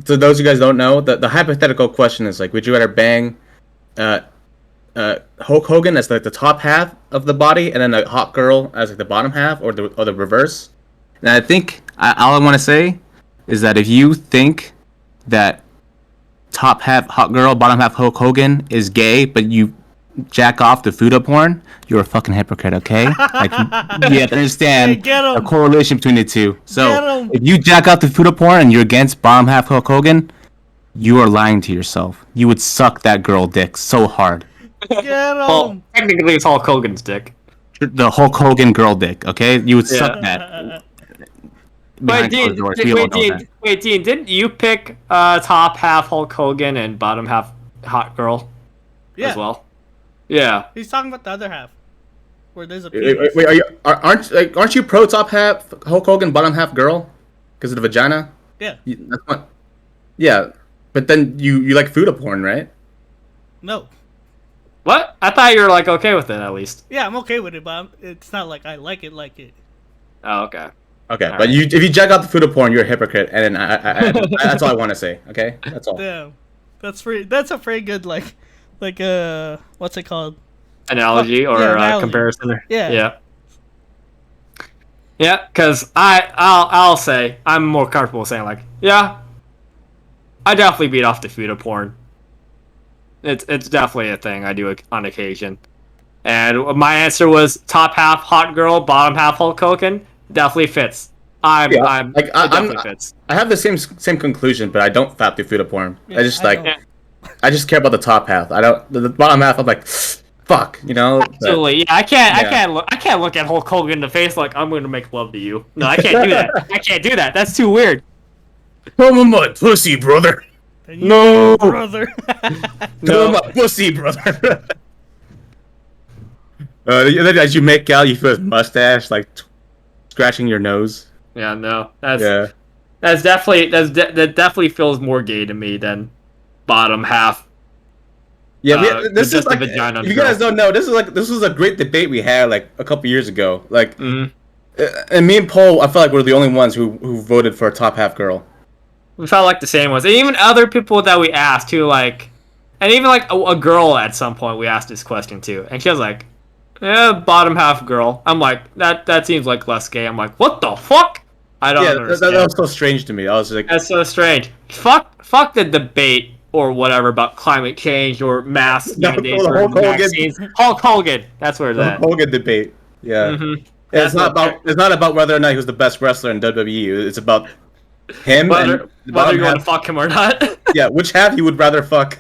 those of you guys don't know, the hypothetical question is like, would you rather bang Hulk Hogan as like the top half of the body, and then a hot girl as like the bottom half, or the reverse? And I think all I want to say is that if you think that top half hot girl, bottom half Hulk Hogan is gay, but you jack off the Fuda porn, you're a fucking hypocrite, okay? Like, you have to understand the correlation between the two. So, if you jack off the Fuda porn and you're against bottom half Hulk Hogan, you are lying to yourself. You would suck that girl dick so hard. Get him! Well, technically, it's Hulk Hogan's dick. The Hulk Hogan girl dick, okay? You would suck that. Wait, Dean, didn't you pick top half Hulk Hogan and bottom half hot girl as well? Yeah. He's talking about the other half, where there's a penis. Wait, aren't you pro top half Hulk Hogan, bottom half girl, because of the vagina? Yeah. That's what. Yeah, but then you like Fuda porn, right? No. What? I thought you were like okay with it at least. Yeah, I'm okay with it, but it's not like I like it. Oh, okay. Okay, All but right. if you check out the food of porn, you're a hypocrite, and then that's all I want to say. Okay, that's all. Damn. That's a pretty good what's it called? Analogy or analogy. comparison there. Yeah. Yeah, because I'll say I'm more comfortable saying like, yeah, I definitely beat off the food of porn. It's definitely a thing I do on occasion. And my answer was top half hot girl, bottom half Hulk Hogan. Definitely fits. It definitely fits. I have the same conclusion, but I don't fap through food of porn. Yeah, I just don't. I just care about the top half. I don't the bottom half. I'm like, fuck, you know. Absolutely, yeah. I can't look at Hulk Hogan in the face like I'm going to make love to you. No, I can't do that. I can't do that. That's too weird. Come my pussy, brother. No, brother. No, my pussy, brother. As you make out, you feel his mustache like scratching your nose. Yeah, no, that definitely feels more gay to me than bottom half. Yeah, this is like, vagina. If you guys don't know, this was a great debate we had like a couple years ago. Like, and me and Paul, I felt like we're the only ones who voted for a top half girl. We felt like the same ones, and even other people that we asked who like, and even like a girl at some point we asked this question to, and she was like, "Yeah, bottom half girl." I'm like, that seems like less gay. I'm like, what the fuck? I don't understand. That was so strange to me. I was like, that's so strange. Fuck the debate or whatever about climate change or mass mandates or vaccines. Hulk Hogan. That's where it's at. Hulk Hogan debate. Yeah. Mm-hmm. Yeah, it's not about whether or not he was the best wrestler in WWE. It's about him whether you want to fuck him or not. Yeah, which half you would rather fuck?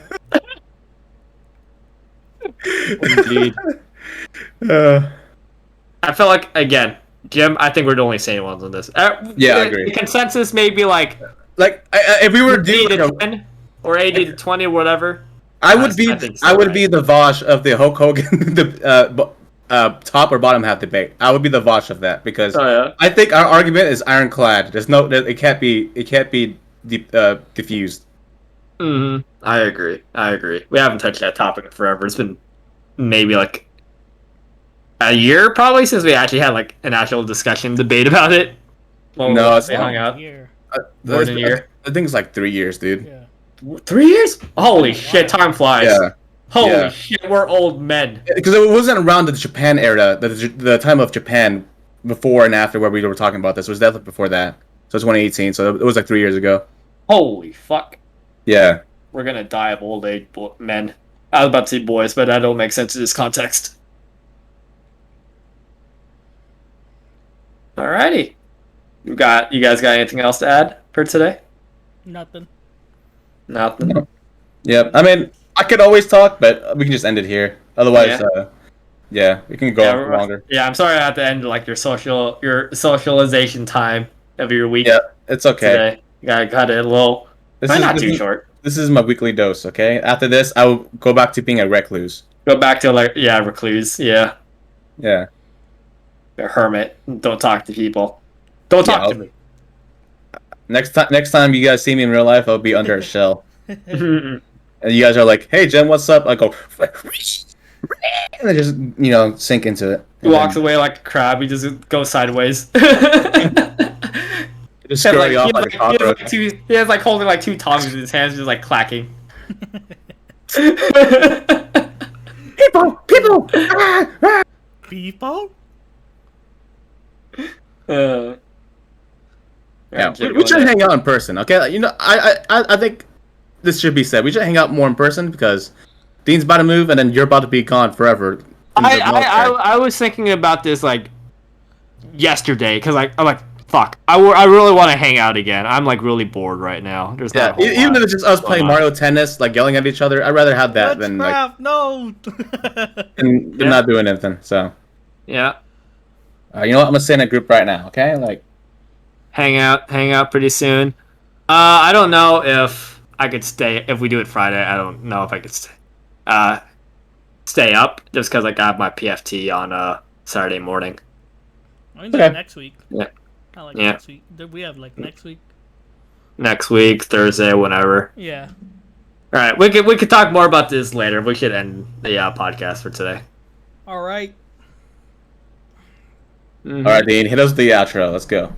Indeed. I feel like again, Jim. I think we're the only sane ones on this. Yeah, I agree. The consensus may be like if we were doing 80 to 10 or 80 to 20 or whatever. I would be the Vosh of the Hulk Hogan the top or bottom half debate. I would be the Vosh of that because I think our argument is ironclad. It can't be diffused. Mm-hmm. I agree. We haven't touched that topic in forever. It's been maybe like a year probably since we actually had like an actual discussion debate about it. No, it's hung out. More than a year. I think it's like 3 years, dude. Yeah. 3 years? Holy shit! Time flies. Yeah. Holy shit! We're old men. Because it wasn't around the Japan era, the time of Japan before and after where we were talking about this. It was definitely before that. So it's 2018. So it was like 3 years ago. Holy fuck. Yeah. We're gonna die of old age, men. I was about to say boys, but that don't make sense in this context. Alrighty. You guys got anything else to add for today? Nothing. Nothing. Yeah. I mean, I could always talk, but we can just end it here. Otherwise, we can go on for longer. Yeah, I'm sorry I have to end like your socialization time of your week. Yeah, it's okay. Today. You gotta cut it a little. Not too short. This is my weekly dose, okay? After this, I will go back to being a recluse. Go back to recluse. Yeah. Yeah. A hermit. Don't talk to people. Don't talk to me. Next time you guys see me in real life, I'll be under a shell. And you guys are like, "Hey, Jen, what's up?" I go, and I just sink into it. He walks away like a crab. He just goes sideways. Just scurry off like a cockroach. He has like holding like two tongues in his hands, just like clacking. People. People. Yeah, we should hang out in person, okay? I think this should be said. We should hang out more in person because Dean's about to move, and then you're about to be gone forever. I was thinking about this like yesterday because I'm like, fuck, I really want to hang out again. I'm like really bored right now. There's not a whole even if it's just us playing Mario Tennis, like yelling at each other, I'd rather have that than like no. and not doing anything. So yeah. You know what? I'm gonna stay in a group right now, okay? Like, hang out pretty soon. I don't know if I could stay if we do it Friday. I don't know if I could stay up just because I got my PFT on Saturday morning. I can do it next week. Yeah. I like next week. We have like next week. Next week, Thursday, whenever. Yeah. All right, we could talk more about this later. We should end the podcast for today. All right. All right, Dean, hit us with the outro. Let's go.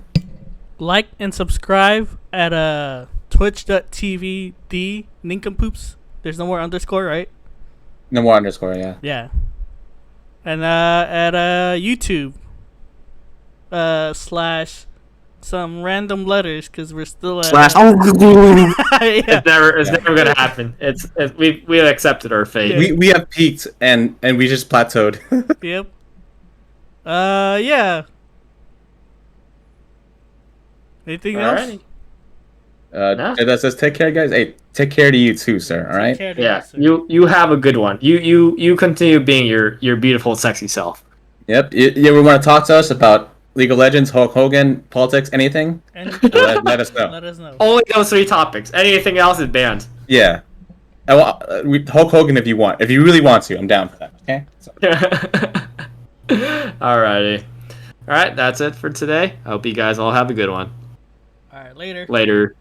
Like and subscribe at twitch.tv d Nincompoops. There's no more underscore, right? No more underscore, yeah. Yeah. And at YouTube / some random letters because we're still at Slash. yeah. It's never gonna happen. It's we accepted our fate. Yeah. We have peaked and we just plateaued. Yep. Yeah. Anything else? No. That says take care, guys. Hey, take care to you too, sir. All right. Yeah. You have a good one. You continue being your beautiful, sexy self. Yep. You ever want to talk to us about League of Legends, Hulk Hogan, politics, anything? Let us know. Let us know. Only those 3 topics. Anything else is banned. Yeah. Hulk Hogan if you want. If you really want to, I'm down for that. Okay. So. Alrighty. Alright, that's it for today. I hope you guys all have a good one. All right, later. Later.